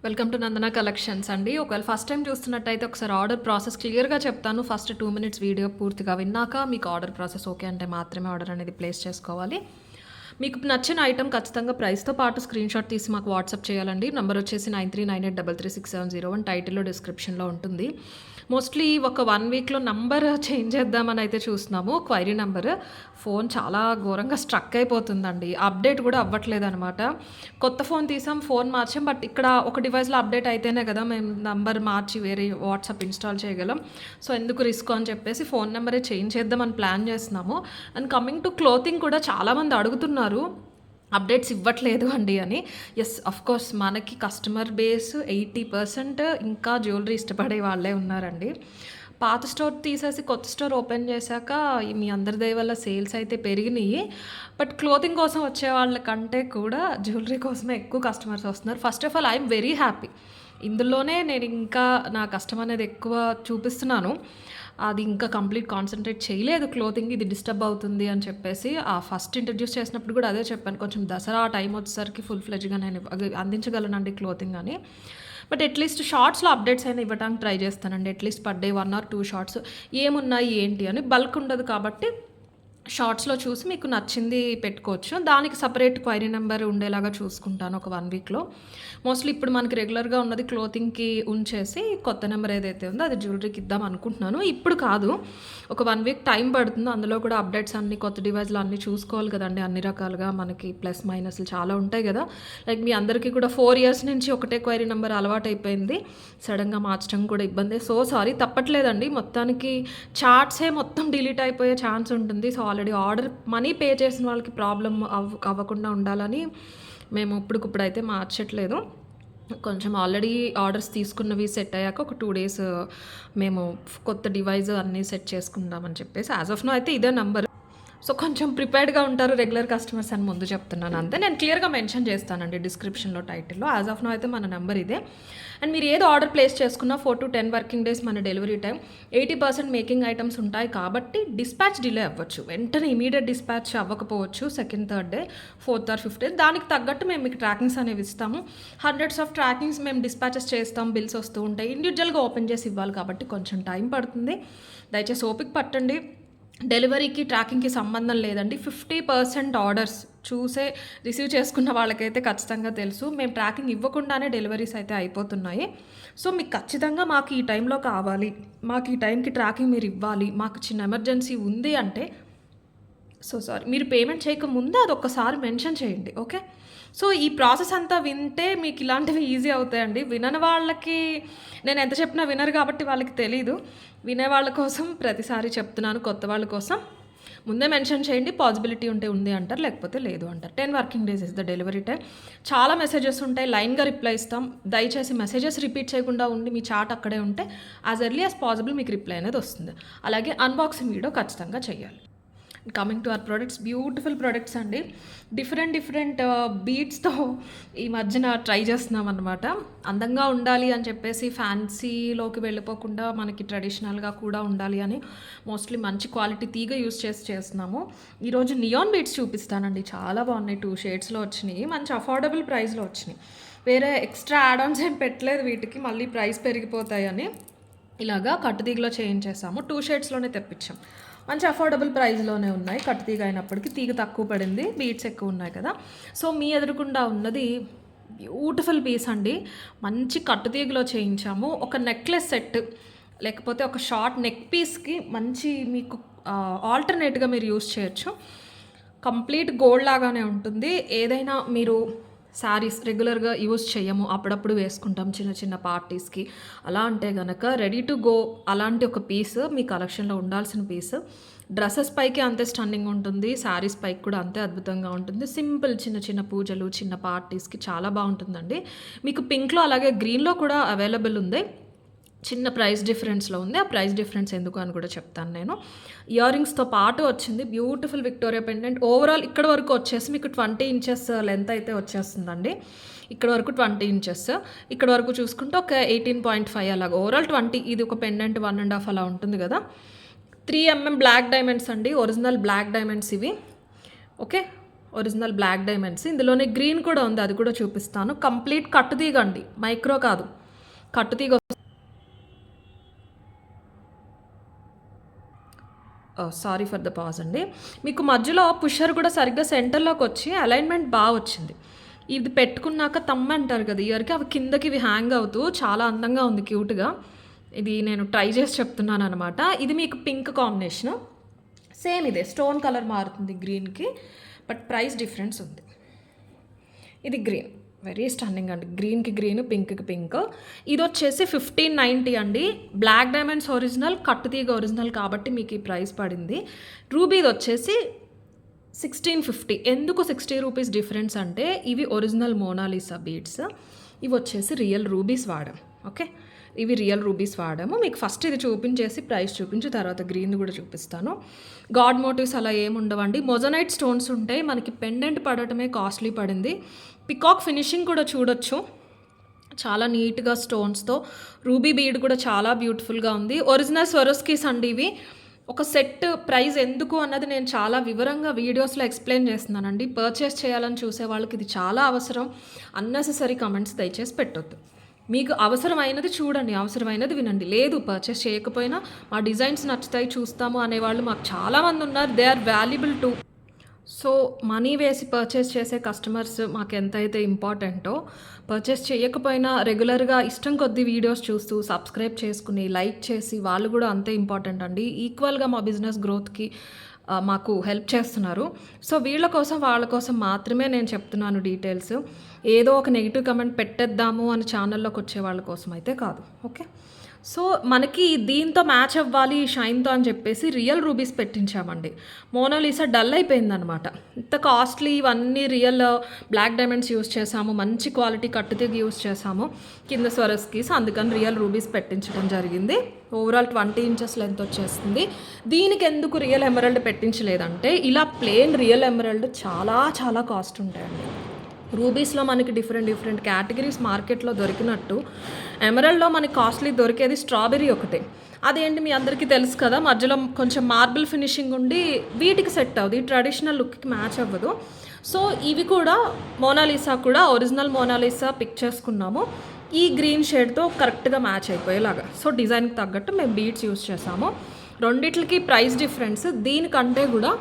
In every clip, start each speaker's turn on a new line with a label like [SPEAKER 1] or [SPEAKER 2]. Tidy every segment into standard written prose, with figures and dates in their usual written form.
[SPEAKER 1] Welcome to Nandana collections అండి. ఒకవేళ first time చూస్తున్నట్టయితే ఒకసారి ఆర్డర్ ప్రాసెస్ క్లియర్‌గా చెప్తాను. ఫస్ట్ 2 మినిట్స్ వీడియో పూర్తిగా విన్నాక మీకు ఆర్డర్ ప్రాసెస్ ఓకే అంటే మాత్రమే ఆర్డర్ అనేది ప్లేస్ చేసుకోవాలి. మీకు నచ్చిన ఐటెమ్ ఖచ్చితంగా ప్రైస్‌తో పాటు స్క్రీన్‌షాట్ తీసి మాకు వాట్సాప్ చేయాలండి. నంబర్ వచ్చేసి 9398336701 టైటిల్‌లో డిస్క్రిప్షన్‌లో ఉంటుంది. మోస్ట్లీ ఒక 1 వీక్‌లో నంబర్ చేంజ్ చేద్దామని అయితే చూస్తున్నాము. Query number. ఫోన్ చాలా ఘోరంగా స్ట్రక్ అయిపోతుందండి. అప్డేట్ కూడా అవ్వట్లేదనమాట. కొత్త ఫోన్ తీసాం, ఫోన్ మార్చాం. బట్ ఇక్కడ ఒక డివైస్‌లో అప్డేట్ అయితేనే కదా మేము నంబర్ మార్చి వేరే వాట్సాప్ ఇన్‌స్టాల్ చేయగలం. సో, ఎందుకు రిస్క్ అని చెప్పేసి ఫోన్ నంబరే చేంజ్ చేద్దామని ప్లాన్ చేస్తున్నాము. అండ్ కమింగ్ టు క్లోతింగ్ కూడా చాలామంది అడుగుతున్నారు. అప్డేట్స్ ఇవ్వట్లేదు అండి అని. యెస్, ఆఫ్‌కోర్స్ మనకి కస్టమర్ బేస్ 80% ఇంకా జ్యువెలరీ ఇష్టపడే వాళ్ళే ఉన్నారండి. పాత స్టోర్ తీసేసి కొత్త స్టోర్ ఓపెన్ చేశాక మీ అందరి దయ వల్ల సేల్స్ అయితే పెరిగినియి. బట్ క్లోతింగ్ కోసం వచ్చే వాళ్ళకంటే కూడా జ్యువెలరీ కోసమే ఎక్కువ కస్టమర్స్ వస్తున్నారు. First of all I'm very happy. ఇందులోనే నేను ఇంకా నా కష్టం అనేది ఎక్కువ చూపిస్తున్నాను. అది ఇంకా కంప్లీట్ కాన్సంట్రేట్ చేయలేదు క్లోతింగ్, ఇది డిస్టర్బ్ అవుతుంది అని చెప్పేసి. ఆ ఫస్ట్ ఇంట్రడ్యూస్ చేసినప్పుడు కూడా అదే చెప్పాను. కొంచెం దసరా టైం వచ్చేసరికి ఫుల్ ఫ్లెడ్జ్‌గా నేను అందించగలనండి క్లోతింగ్ అని. బట్ అట్లీస్ట్ షార్ట్స్‌లో అప్డేట్స్ అయినా ఇవ్వడానికి ట్రై చేస్తానండి. At least per day 1 or 2 shorts ఏమున్నాయి ఏంటి అని. బల్క్ ఉండదు కాబట్టి షార్ట్స్‌లో చూసి మీకు నచ్చింది పెట్టుకోవచ్చు. దానికి సెపరేట్ క్వైరీ నంబర్ ఉండేలాగా చూసుకుంటాను ఒక 1 వీక్‌లో. మోస్ట్‌లీ ఇప్పుడు మనకి రెగ్యులర్‌గా ఉన్నది క్లోతింగ్‌కి ఉంచేసి కొత్త నెంబర్ ఏదైతే ఉందో అది జ్యువెలరీకి ఇద్దాం అనుకుంటున్నాను. ఇప్పుడు కాదు, ఒక 1 వీక్ టైం పడుతుంది. అందులో కూడా అప్డేట్స్ అన్నీ కొత్త డివైస్‌లో అన్నీ చూసుకోవాలి కదండీ! అన్ని రకాలుగా మనకి ప్లస్ మైనస్‌లు చాలా ఉంటాయి కదా! లైక్ మీ అందరికీ కూడా 4 ఇయర్స్ నుంచి ఒకటే క్వైరీ నంబర్ అలవాటైపోయింది. సడెన్‌గా మార్చడం కూడా ఇబ్బందే. సో సారీ, తప్పట్లేదండి. మొత్తానికి చార్ట్సే మొత్తం డిలీట్ అయిపోయే ఛాన్స్ ఉంటుంది. So already order money pay చేసిన వాళ్ళకి ప్రాబ్లమ్ అవ్వకుండా ఉండాలని మేము ఇప్పటికిప్పుడైతే మార్చట్లేదు. కొంచెం ఆల్రెడీ ఆర్డర్స్ తీసుకున్నవి సెట్ అయ్యాక ఒక 2 డేస్ మేము కొత్త డివైస్ అన్నీ సెట్ చేసుకుందామని చెప్పేసి యాజ్ ఆఫ్ నౌ అయితే ఇదే నంబర్. సో, కొంచెం ప్రిపేర్డ్‌గా ఉంటారు రెగ్యులర్ కస్టమర్స్ అని ముందు చెప్తున్నాను అంతే. నేను క్లియర్‌గా మెన్షన్ చేస్తానండి డిస్క్రిప్షన్‌లో, టైటిల్‌లో. యాజ్ ఆఫ్ నౌ అయితే మన నంబర్ ఇదే. అండ్ మీరు ఏది ఆర్డర్ ప్లేస్ చేసుకున్నా 4-10 వర్కింగ్ డేస్ మన డెలివరీ టైం. 80% మేకింగ్ ఐటమ్స్ ఉంటాయి కాబట్టి డిస్పాచ్ డిలే అవ్వచ్చు. వెంటనే ఇమీడియట్ డిస్పాచ్ అవ్వకపోవచ్చు. Second, third day, fourth or fifth day. దానికి తగ్గట్టు మేము మీకు ట్రాకింగ్స్ అనేవి ఇస్తాము. హండ్రెడ్స్ ఆఫ్ ట్రాకింగ్స్ మేము డిస్పాచెస్ చేస్తాం. బిల్స్ వస్తూ ఉంటాయి. ఇండివిజువల్‌గా ఓపెన్ చేసి ఇవ్వాలి కాబట్టి కొంచెం టైం పడుతుంది. దయచేసి ఓపిక పట్టండి. డెలివరీకి, ట్రాకింగ్‌కి సంబంధం లేదండి. 50% ఆర్డర్స్ చూసే రిసీవ్ చేసుకున్న వాళ్ళకైతే ఖచ్చితంగా తెలుసు. మేము ట్రాకింగ్ ఇవ్వకుండానే డెలివరీస్ అయితే అయిపోతున్నాయి. సో, మీకు ఖచ్చితంగా మాకు ఈ టైంలో కావాలి, మాకు ఈ టైంకి ట్రాకింగ్ మీరు ఇవ్వాలి, మాకు చిన్న ఎమర్జెన్సీ ఉంది అంటే సారీ, మీరు పేమెంట్ చేయకముందే అదొక్కసారి మెన్షన్ చేయండి. ఓకే. సో, ఈ ప్రాసెస్ అంతా వింటే మీకు ఇలాంటివి ఈజీ అవుతాయండి. వినని వాళ్ళకి నేను ఎంత చెప్పినా వినరు కాబట్టి వాళ్ళకి తెలీదు. వినేవాళ్ళ కోసం ప్రతిసారి చెప్తున్నాను, కొత్త వాళ్ళ కోసం. ముందే మెన్షన్ చేయండి. పాసిబిలిటీ ఉంటే ఉంది అంటారు, లేకపోతే లేదు అంటారు. 10 working days is the delivery time. చాలా మెసేజెస్ ఉంటాయి, లైన్‌గా రిప్లై ఇస్తాం. దయచేసి మెసేజెస్ రిపీట్ చేయకుండా ఉండి మీ చాట్ అక్కడే ఉంటే యాజ్ ఎర్లీ యాజ్ పాసిబుల్ మీకు రిప్లై అనేది వస్తుంది. అలాగే అన్బాక్సింగ్ వీడియో ఖచ్చితంగా చేయాలి. Coming to our products, beautiful products అండి. డిఫరెంట్ బీడ్స్‌తో ఈ మధ్యన ట్రై చేస్తున్నాం అనమాట. అందంగా ఉండాలి అని చెప్పేసి ఫ్యాన్సీలోకి వెళ్ళిపోకుండా మనకి ట్రెడిషనల్‌గా కూడా ఉండాలి అని మోస్ట్లీ మంచి క్వాలిటీ తీగ యూస్ చేసి చేస్తున్నాము. ఈరోజు నియాన్ బీడ్స్ చూపిస్తానండి. చాలా బాగున్నాయి. 2 షేడ్స్‌లో వచ్చినాయి. మంచి అఫోర్డబుల్ ప్రైస్‌లో వచ్చినాయి. వేరే ఎక్స్ట్రా యాడ్ ఆన్స్ ఏం పెట్టలేదు వీటికి, మళ్ళీ ప్రైస్ పెరిగిపోతాయని. ఇలాగా కట్టుతీగలో చేయించేసాము. 2 షేడ్స్‌లోనే తెప్పించాం. మంచి అఫోర్డబుల్ ప్రైస్‌లోనే ఉన్నాయి. కట్టుతీగ అయినప్పటికీ తీగ తక్కువ పడింది, బీడ్స్ ఎక్కువ ఉన్నాయి కదా! సో, మీ ఎదురుగుండా ఉన్నది బ్యూటిఫుల్ పీస్ అండి. మంచి కట్టుతీగలో చేయించాము. ఒక నెక్లెస్ సెట్ లేకపోతే ఒక షార్ట్ నెక్ పీస్‌కి మంచి మీకు ఆల్టర్‌నేట్‌గా మీరు యూజ్ చేయొచ్చు. కంప్లీట్ గోల్డ్ లాగానే ఉంటుంది. ఏదైనా మీరు శారీస్ రెగ్యులర్‌గా యూజ్ చెయ్యము, అప్పుడప్పుడు వేసుకుంటాం చిన్న చిన్న పార్టీస్‌కి. అలా అంటే గనక రెడీ టు గో అలాంటి ఒక పీస్ మీ కలెక్షన్‌లో ఉండాల్సిన పీస్. డ్రెసెస్ పైకి అంతే స్టన్నింగ్ ఉంటుంది. శారీస్ పైకి కూడా అంతే అద్భుతంగా ఉంటుంది. సింపుల్ చిన్న చిన్న పూజలు, చిన్న పార్టీస్‌కి చాలా బాగుంటుందండి. మీకు పింక్‌లో అలాగే గ్రీన్‌లో కూడా అవైలబుల్ ఉంది. చిన్న ప్రైస్ డిఫరెన్స్‌లో ఉంది. ఆ ప్రైస్ డిఫరెన్స్ ఎందుకు అని కూడా చెప్తాను నేను. ఇయర్ రింగ్స్‌తో పాటు వచ్చింది బ్యూటిఫుల్ విక్టోరియా పెండెంట్. ఓవరాల్ ఇక్కడ వరకు వచ్చేసి మీకు 20 ఇంచెస్ లెంత్ అయితే వచ్చేస్తుందండి. ఇక్కడ వరకు 20 ఇంచెస్. ఇక్కడ వరకు చూసుకుంటే ఒక 18.5 అలాగా. ఓవరాల్ 20. ఇది ఒక పెండెంట్ 1 ½ అలా ఉంటుంది కదా! 3 mm బ్లాక్ డైమండ్స్ అండి. ఒరిజినల్ బ్లాక్ డైమండ్స్ ఇవి. ఓకే. Original black diamonds. ఇందులోనే గ్రీన్ కూడా ఉంది, అది కూడా చూపిస్తాను. కంప్లీట్ కట్టుతీగ అండి, మైక్రో కాదు, కట్టుతీగ. సారీ ఫర్ ద పాజ్ అండి. మీకు మధ్యలో పుషర్ కూడా సరిగ్గా సెంటర్లోకి వచ్చి అలైన్మెంట్ బాగా వచ్చింది. ఇది పెట్టుకున్నాక తమ్మ అంటారు కదా ఇయర్కి, అవి కిందకి ఇవి హ్యాంగ్ అవుతూ చాలా అందంగా ఉంది, క్యూట్గా. ఇది నేను ట్రై చేసి చెప్తున్నాను అనమాట. ఇది మీకు పింక్ కాంబినేషన్, సేమ్ ఇదే స్టోన్ కలర్ మారుతుంది గ్రీన్కి, బట్ ప్రైస్ డిఫరెన్స్ ఉంది. ఇది గ్రీన్, వెరీ స్టన్నింగ్ అండి, గ్రీన్కి గ్రీన్, పింక్కి పింక్. ఇది వచ్చేసి 1590 అండి. బ్లాక్ డైమండ్స్ ఒరిజినల్, కట్టుతీగ ఒరిజినల్ కాబట్టి మీకు ఈ ప్రైస్ పడింది. రూబీది వచ్చేసి 1650. ఎందుకు 60 రూపీస్ డిఫరెన్స్ అంటే ఇవి ఒరిజినల్ మోనాలిసా బీడ్స్, ఇవి వచ్చేసి రియల్ రూబీస్ వాడాం. ఓకే, ఇవి రియల్ రూబీస్ వాడాము. మీకు ఫస్ట్ ఇది చూపించేసి ప్రైస్ చూపించి తర్వాత గ్రీన్ కూడా చూపిస్తాను. గాడ్ మోటివ్స్ అలా ఏముండవండి, మొజనైట్ స్టోన్స్ ఉంటాయి. మనకి పెండెంట్ పడటమే కాస్ట్లీ పడింది. పికాక్ ఫినిషింగ్ కూడా చూడొచ్చు, చాలా నీట్గా స్టోన్స్తో. రూబీ బీడ్ కూడా చాలా బ్యూటిఫుల్గా ఉంది. ఒరిజినల్ స్వరోస్కీస్ అండి ఇవి. ఒక సెట్ ప్రైస్ ఎందుకు అన్నది నేను చాలా వివరంగా వీడియోస్లో ఎక్స్ప్లెయిన్ చేస్తున్నానండి. పర్చేస్ చేయాలని చూసే వాళ్ళకి ఇది చాలా అవసరం. అన్నెసెసరీ కమెంట్స్ దయచేసి పెట్టొద్దు. మీకు అవసరమైనది చూడండి, అవసరమైనది వినండి. లేదు పర్చేస్ చేయకపోయినా మా డిజైన్స్ నచ్చుతాయి చూస్తాము అనేవాళ్ళు మాకు చాలామంది ఉన్నారు. They are valuable too. So money వేసి పర్చేస్ చేసే కస్టమర్స్ మాకు ఎంతైతే ఇంపార్టెంటో, పర్చేస్ చేయకపోయినా రెగ్యులర్గా ఇష్టం కొద్దీ వీడియోస్ చూస్తూ సబ్స్క్రైబ్ చేసుకుని లైక్ చేసి వాళ్ళు కూడా అంతే ఇంపార్టెంట్ అండి. ఈక్వల్గా మా బిజినెస్ గ్రోత్కి మాకు హెల్ప్ చేస్తున్నారు. సో వీళ్ళ కోసం వాళ్ళ కోసం మాత్రమే నేను చెప్తున్నాను డీటెయిల్స్. ఏదో ఒక నెగిటివ్ కమెంట్ పెట్టేద్దాము అని ఛానల్లోకి వచ్చే వాళ్ళ కోసం అయితే కాదు. ఓకే, సో మనకి దీంతో మ్యాచ్ అవ్వాలి షైన్తో అని చెప్పేసి రియల్ రూబీస్ పెట్టించామండి. మోనాలిసా డల్ అయిపోయిందనమాట. ఇంత కాస్ట్లీ ఇవన్నీ రియల్ బ్లాక్ డైమండ్స్ యూస్ చేసాము, మంచి క్వాలిటీ కట్టుతీగ యూస్ చేసాము కింద స్వరస్కీస్, అందుకని రియల్ రూబీస్ పెట్టించడం జరిగింది. ఓవరాల్ 20 ఇంచెస్ లెంత్ వచ్చేస్తుంది. దీనికి ఎందుకు రియల్ ఎమరల్డ్ పెట్టించలేదంటే ఇలా ప్లెయిన్ రియల్ ఎమరల్డ్ చాలా చాలా కాస్ట్ ఉంటాయండి. రూబీస్లో మనకి డిఫరెంట్ కేటగిరీస్ మార్కెట్లో దొరికినట్టు ఎమరల్డ్లో మనకి కాస్ట్లీ దొరికేది స్ట్రాబెర్రీ ఒకటే. అదేంటి మీ అందరికీ తెలుసు కదా, మధ్యలో కొంచెం మార్బుల్ ఫినిషింగ్ ఉండి వీటికి సెట్ అవ్వదు, ట్రెడిషనల్ లుక్కి మ్యాచ్ అవ్వదు. సో ఇవి కూడా మోనాలిసా కూడా ఒరిజినల్ మోనాలిసా పిక్ చేసుకున్నాము ఈ గ్రీన్ షేడ్తో కరెక్ట్గా మ్యాచ్ అయిపోయేలాగా. సో డిజైన్కి తగ్గట్టు మేము బీడ్స్ యూస్ చేసాము. రెండిట్లకి ప్రైస్ డిఫరెన్స్ దీనికంటే కూడా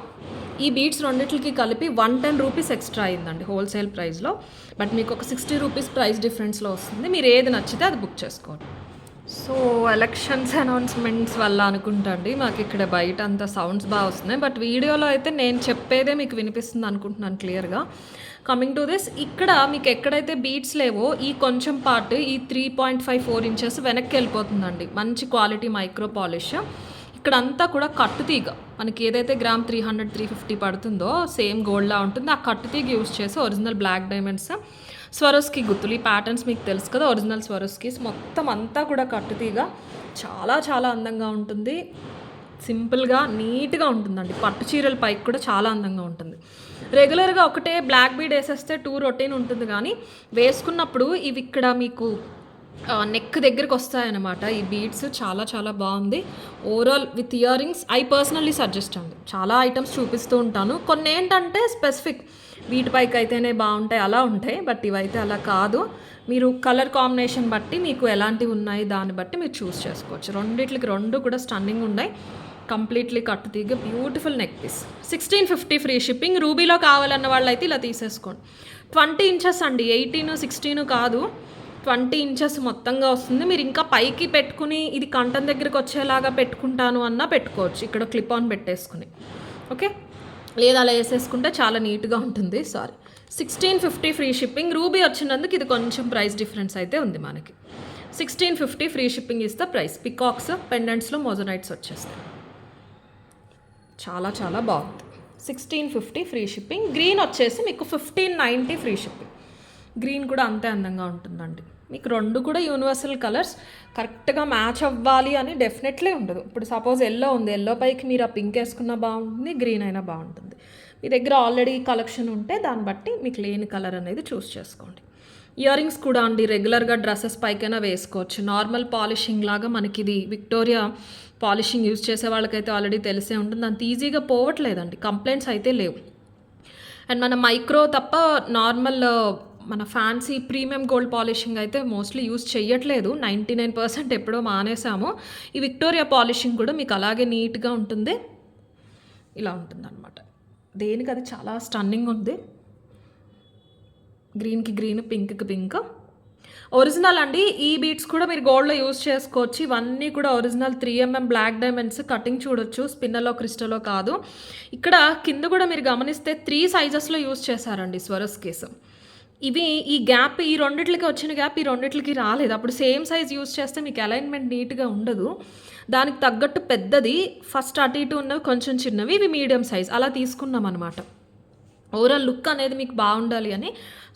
[SPEAKER 1] ఈ బీడ్స్ రెండిట్లకి కలిపి 110 రూపీస్ ఎక్స్ట్రా అయిందండి హోల్సేల్ ప్రైస్లో. బట్ మీకు ఒక 60 రూపీస్ ప్రైస్ డిఫరెన్స్లో వస్తుంది. మీరు ఏది నచ్చితే అది బుక్ చేసుకోండి. సో ఎలక్షన్స్ అనౌన్స్మెంట్స్ వల్ల అనుకుంటా అండి మాకు ఇక్కడ బయట అంత సౌండ్స్ బాగా వస్తున్నాయి. బట్ వీడియోలో అయితే నేను చెప్పేదే మీకు వినిపిస్తుంది అనుకుంటున్నాను క్లియర్గా. కమింగ్ టు దిస్, ఇక్కడ మీకు ఎక్కడైతే బీడ్స్ లేవో ఈ కొంచెం పార్ట్ ఈ 3.54 ఇంచెస్ వెనక్కి వెళ్ళిపోతుందండి. మంచి క్వాలిటీ మైక్రో పాలిష్. ఇక్కడంతా కూడా కట్టుతీగ మనకి ఏదైతే గ్రామ్ 300-350 పడుతుందో సేమ్ గోల్డ్లా ఉంటుంది. ఆ కట్టుతీగ యూస్ చేసి ఒరిజినల్ బ్లాక్ డైమండ్స్ స్వరోస్కీ గుత్తులు, ఈ ప్యాటర్న్స్ మీకు తెలుసు కదా, ఒరిజినల్ స్వరోస్కీస్ మొత్తం అంతా కూడా కట్టుతీగ. చాలా చాలా అందంగా ఉంటుంది, సింపుల్గా నీట్గా ఉంటుందండి. పట్టు చీరల పైకి కూడా చాలా అందంగా ఉంటుంది. రెగ్యులర్గా ఒకటే బ్లాక్ బీడ్ వేసేస్తే 2 రొటీన్ ఉంటుంది, కానీ వేసుకున్నప్పుడు ఇవి ఇక్కడ మీకు నెక్ దగ్గరికి వస్తాయన్నమాట. ఈ బీడ్స్ చాలా చాలా బాగుంది. Overall with ear rings I personally suggest అండి. చాలా ఐటమ్స్ చూపిస్తూ ఉంటాను, కొన్ని ఏంటంటే స్పెసిఫిక్ వీటిపైకి అయితేనే బాగుంటాయి అలా ఉంటాయి, బట్ ఇవైతే అలా కాదు. మీరు కలర్ కాంబినేషన్ బట్టి మీకు ఎలాంటివి ఉన్నాయి దాన్ని బట్టి మీరు చూస్ చేసుకోవచ్చు. రెండిట్లకి రెండు కూడా స్టన్నింగ్ ఉన్నాయి. కంప్లీట్లీ కట్టుతీగ beautiful neck piece. 1650 free shipping. రూబీలో కావాలన్న వాళ్ళు అయితే ఇలా తీసేసుకోండి. 20 ఇంచెస్ అండి, 18, 16 కాదు, 20 ఇంచెస్ మొత్తంగా వస్తుంది. మీరు ఇంకా పైకి పెట్టుకుని ఇది కంఠం దగ్గరికి వచ్చేలాగా పెట్టుకుంటాను అన్నా పెట్టుకోవచ్చు, ఇక్కడ క్లిప్ ఆన్ పెట్టేసుకుని. ఓకే, లేదా అలా వేసేసుకుంటే చాలా నీట్గా ఉంటుంది. 1650 ఫ్రీ షిప్పింగ్. రూబీ వచ్చినందుకు ఇది కొంచెం ప్రైస్ డిఫరెన్స్ అయితే ఉంది మనకి. 1650 ఫ్రీ షిప్పింగ్ ఇస్తే ప్రైస్. పికాక్స్ పెండెంట్స్లో మోజనైట్స్ వచ్చేస్తాయి. చాలా చాలా బాగుంది. 1650 ఫ్రీ షిప్పింగ్. గ్రీన్ వచ్చేసి మీకు 1590 ఫ్రీ షిప్పింగ్. గ్రీన్ కూడా అంతే అందంగా ఉంటుందండి. మీకు రెండు కూడా యూనివర్సల్ కలర్స్, కరెక్ట్గా మ్యాచ్ అవ్వాలి అని డెఫినెట్లీ ఉండదు. ఇప్పుడు సపోజ్ ఎల్లో ఉంది, ఎల్లో పైకి మీరు ఆ పింక్ వేసుకున్నా బాగుంటుంది, గ్రీన్ అయినా బాగుంటుంది. మీ దగ్గర ఆల్రెడీ కలెక్షన్ ఉంటే దాన్ని బట్టి మీకు లేని కలర్ అనేది చూస్ చేసుకోండి. ఇయర్ రింగ్స్ కూడా అండి రెగ్యులర్గా డ్రెస్సెస్ పైకైనా వేసుకోవచ్చు. నార్మల్ పాలిషింగ్ లాగా మనకి ఇది విక్టోరియా పాలిషింగ్ యూజ్ చేసే వాళ్ళకైతే ఆల్రెడీ తెలిసే ఉంటుంది. అంత ఈజీగా పోవట్లేదండి, కంప్లైంట్స్ అయితే లేవు. అండ్ మన మైక్రో తప్ప నార్మల్ మన ఫ్యాన్సీ ప్రీమియం గోల్డ్ పాలిషింగ్ అయితే మోస్ట్లీ యూస్ చేయట్లేదు. 99% ఎప్పుడో మానేసాము. ఈ విక్టోరియా పాలిషింగ్ కూడా మీకు అలాగే నీట్గా ఉంటుంది. ఇలా ఉంటుందన్నమాట. దేనికి అది చాలా స్టన్నింగ్ ఉంది. గ్రీన్కి గ్రీన్, పింక్కి పింక్. ఒరిజినల్ అండి. ఈ బీట్స్ కూడా మీరు గోల్డ్లో యూజ్ చేసుకోవచ్చు. ఇవన్నీ కూడా original 3mm black diamonds. Cutting చూడొచ్చు, స్పిన్నలో క్రిస్టలో కాదు. ఇక్కడ కింద కూడా మీరు గమనిస్తే 3 సైజెస్లో యూజ్ చేశారండి స్వరస్ కేసు. ఇవి ఈ గ్యాప్, ఈ రెండిట్లకి వచ్చిన గ్యాప్ ఈ రెండిట్లకి రాలేదు. అప్పుడు సేమ్ సైజ్ యూజ్ చేస్తే మీకు అలైన్మెంట్ నీట్గా ఉండదు. దానికి తగ్గట్టు పెద్దది, ఫస్ట్ అటు ఇటు ఉన్నవి కొంచెం చిన్నవి, ఇవి మీడియం సైజ్ అలా తీసుకున్నాం అనమాట. ఓవరాల్ లుక్ అనేది మీకు బాగుండాలి అని.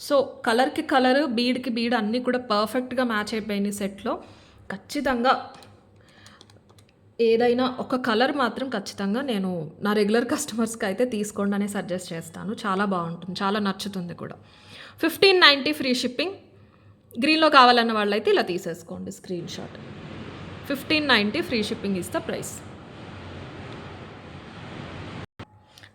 [SPEAKER 1] సో కలర్కి కలర్, బీడ్కి బీడ్ అన్నీ కూడా పర్ఫెక్ట్గా మ్యాచ్ అయిపోయినాయి సెట్లో. ఖచ్చితంగా ఏదైనా ఒక కలర్ మాత్రం ఖచ్చితంగా నేను నా రెగ్యులర్ కస్టమర్స్కి అయితే తీసుకోండి అని సజెస్ట్ చేస్తాను. చాలా బాగుంటుంది, చాలా నచ్చుతుంది కూడా. 1590 ఫ్రీ షిప్పింగ్. గ్రీన్లో కావాలన్న వాళ్ళైతే ఇలా తీసేసుకోండి screen shot. 1590 free shipping is the price.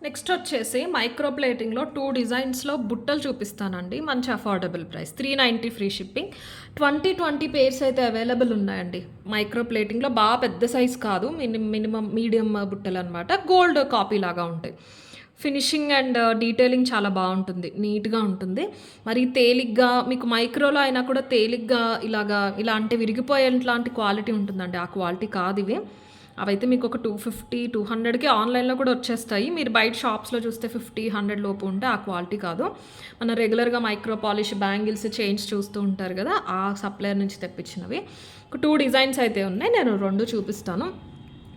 [SPEAKER 1] Next వచ్చేసి మైక్రో ప్లేటింగ్లో 2 డిజైన్స్లో బుట్టలు చూపిస్తానండి. మంచి affordable price, 390 free shipping. 20 pairs అయితే అవైలబుల్ ఉన్నాయండి. మైక్రో ప్లేటింగ్లో బాగా పెద్ద సైజ్ కాదు, మినిమం మీడియం బుట్టలు అనమాట. గోల్డ్ కాపీ లాగా ఉంటాయి. ఫినిషింగ్ అండ్ డీటెయిలింగ్ చాలా బాగుంటుంది, నీట్గా ఉంటుంది. మరి తేలిగ్గా మీకు మైక్రోలో అయినా కూడా తేలిగ్గా ఇలా అంటే విరిగిపోయేలాంటి క్వాలిటీ ఉంటుందండి. ఆ క్వాలిటీ కాదు ఇవి. అవైతే మీకు ఒక 250, 200కి ఆన్లైన్లో కూడా వచ్చేస్తాయి. మీరు బయట షాప్స్లో చూస్తే 50, 100 లోపు ఉంటే ఆ క్వాలిటీ కాదు. మన రెగ్యులర్గా మైక్రో పాలిష్ బ్యాంగిల్స్ చైన్స్ చూస్తూ ఉంటారు కదా, ఆ సప్లయర్ నుంచి తెప్పించినవి. ఒక 2 డిజైన్స్ అయితే ఉన్నాయి, నేను 2 చూపిస్తాను.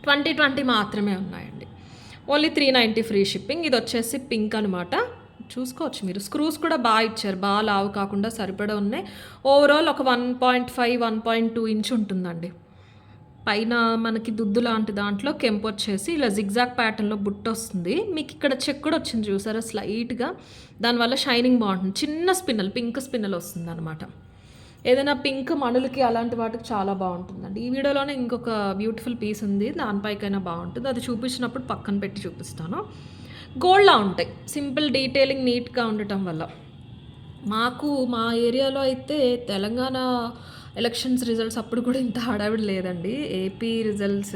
[SPEAKER 1] 2020 మాత్రమే ఉన్నాయండి. Only 390 free shipping. ఇది వచ్చేసి పింక్ అనమాట. చూసుకోవచ్చు మీరు. స్క్రూస్ కూడా బాగా ఇచ్చారు, బాగా లావు కాకుండా సరిపడా ఉన్నాయి. ఓవరాల్ ఒక 1.5, 1.2 ఇంచ్ ఉంటుందండి. పైన మనకి దుద్దు లాంటి దాంట్లో కెంపు వచ్చేసి ఇలా జిగ్జాగ్ ప్యాటర్న్లో బుట్ట వస్తుంది. మీకు ఇక్కడ చెక్ కూడా వచ్చింది చూసారా స్లైట్గా, దానివల్ల షైనింగ్ బాగుంటుంది. చిన్న స్పిన్నల్, పింక్ స్పిన్నల్ వస్తుంది అనమాట. ఏదైనా పింక్ మణులకి అలాంటి వాటికి చాలా బాగుంటుందండి. ఈ వీడియోలోనే ఇంకొక బ్యూటిఫుల్ పీస్ ఉంది, దానిపైకైనా బాగుంటుంది. అది చూపించినప్పుడు పక్కన పెట్టి చూపిస్తాను. గోల్డ్లా ఉంటాయి, సింపుల్ డీటెయిలింగ్ నీట్గా ఉండటం వల్ల. మా ఏరియాలో అయితే తెలంగాణ ఎలక్షన్స్ రిజల్ట్స్ అప్పుడు కూడా ఇంత హడావిడి లేదండి. ఏపీ రిజల్ట్స్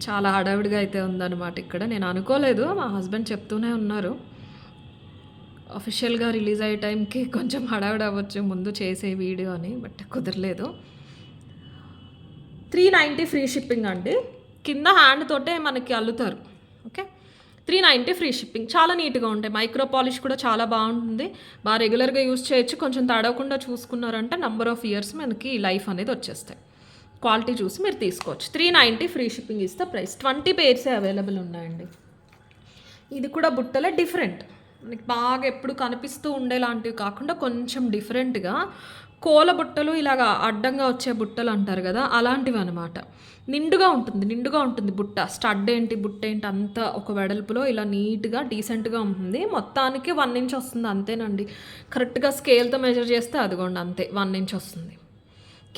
[SPEAKER 1] చాలా హడావిడిగా అయితే ఉందన్నమాట ఇక్కడ. నేను అనుకోలేదు, మా హస్బెండ్ చెప్తూనే ఉన్నారు అఫీషియల్గా రిలీజ్ అయ్యే టైంకి కొంచెం హడావిడి అవ్వచ్చు ముందు చేసే వీడియో అని, బట్ కుదరలేదు. 390 ఫ్రీ షిప్పింగ్ అండి. కింద హ్యాండ్ తోటే మనకి అల్లుతారు. Okay, 390 free shipping. చాలా నీట్గా ఉంటాయి. మైక్రో పాలిష్ కూడా చాలా బాగుంటుంది, బాగా రెగ్యులర్గా యూజ్ చేయొచ్చు. కొంచెం తడవకుండా చూసుకున్నారంటే నెంబర్ ఆఫ్ ఇయర్స్ మనకి లైఫ్ అనేది వచ్చేస్తాయి. క్వాలిటీ చూసి మీరు తీసుకోవచ్చు. 390 ఫ్రీ షిప్పింగ్ ఇస్తే ప్రైస్. 20 పేర్సే అవైలబుల్ ఉన్నాయండి. ఇది కూడా బుట్టలే డిఫరెంట్, మనకి బాగా ఎప్పుడు కనిపిస్తూ ఉండేలాంటివి కాకుండా కొంచెం డిఫరెంట్గా కోల బుట్టలు, ఇలాగా అడ్డంగా వచ్చే బుట్టలు అంటారు కదా, అలాంటివి అనమాట. నిండుగా ఉంటుంది బుట్ట. స్టడ్ ఏంటి, బుట్ట ఏంటి అంతా ఒక వెడల్పులో ఇలా నీట్గా డీసెంట్గా ఉంటుంది. మొత్తానికి 1 ఇంచ్ వస్తుంది అంతేనండి. కరెక్ట్గా స్కేల్తో మెజర్ చేస్తే అదిగోండి అంతే 1 ఇంచ్ వస్తుంది.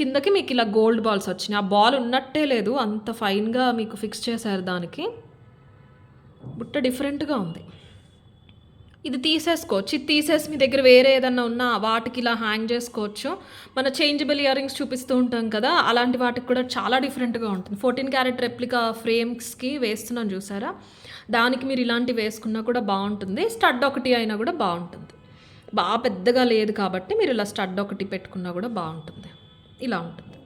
[SPEAKER 1] కిందకి మీకు ఇలా గోల్డ్ బాల్స్ వచ్చినాయి. ఆ బాల్ ఉన్నట్టే లేదు, అంత ఫైన్గా మీకు ఫిక్స్ చేశారు దానికి. బుట్ట డిఫరెంట్గా ఉంది. ఇది తీసేసుకోవచ్చు. ఇది తీసేసి మీ దగ్గర వేరే ఏదన్నా ఉన్నా వాటికి ఇలా హ్యాంగ్ చేసుకోవచ్చు. మన చేంజబుల్ ఇయర్ రింగ్స్ చూపిస్తూ ఉంటాం కదా, అలాంటి వాటికి కూడా చాలా డిఫరెంట్గా ఉంటుంది. 14 క్యారెట్ రెప్లికా ఫ్రేమ్స్కి వేస్తున్నాను చూసారా, దానికి మీరు ఇలాంటివి వేసుకున్నా కూడా బాగుంటుంది. స్టడ్ ఒకటి అయినా కూడా బాగుంటుంది. బాగా పెద్దగా లేదు కాబట్టి మీరు ఇలా స్టడ్ ఒకటి పెట్టుకున్నా కూడా బాగుంటుంది. ఇలా ఉంటుంది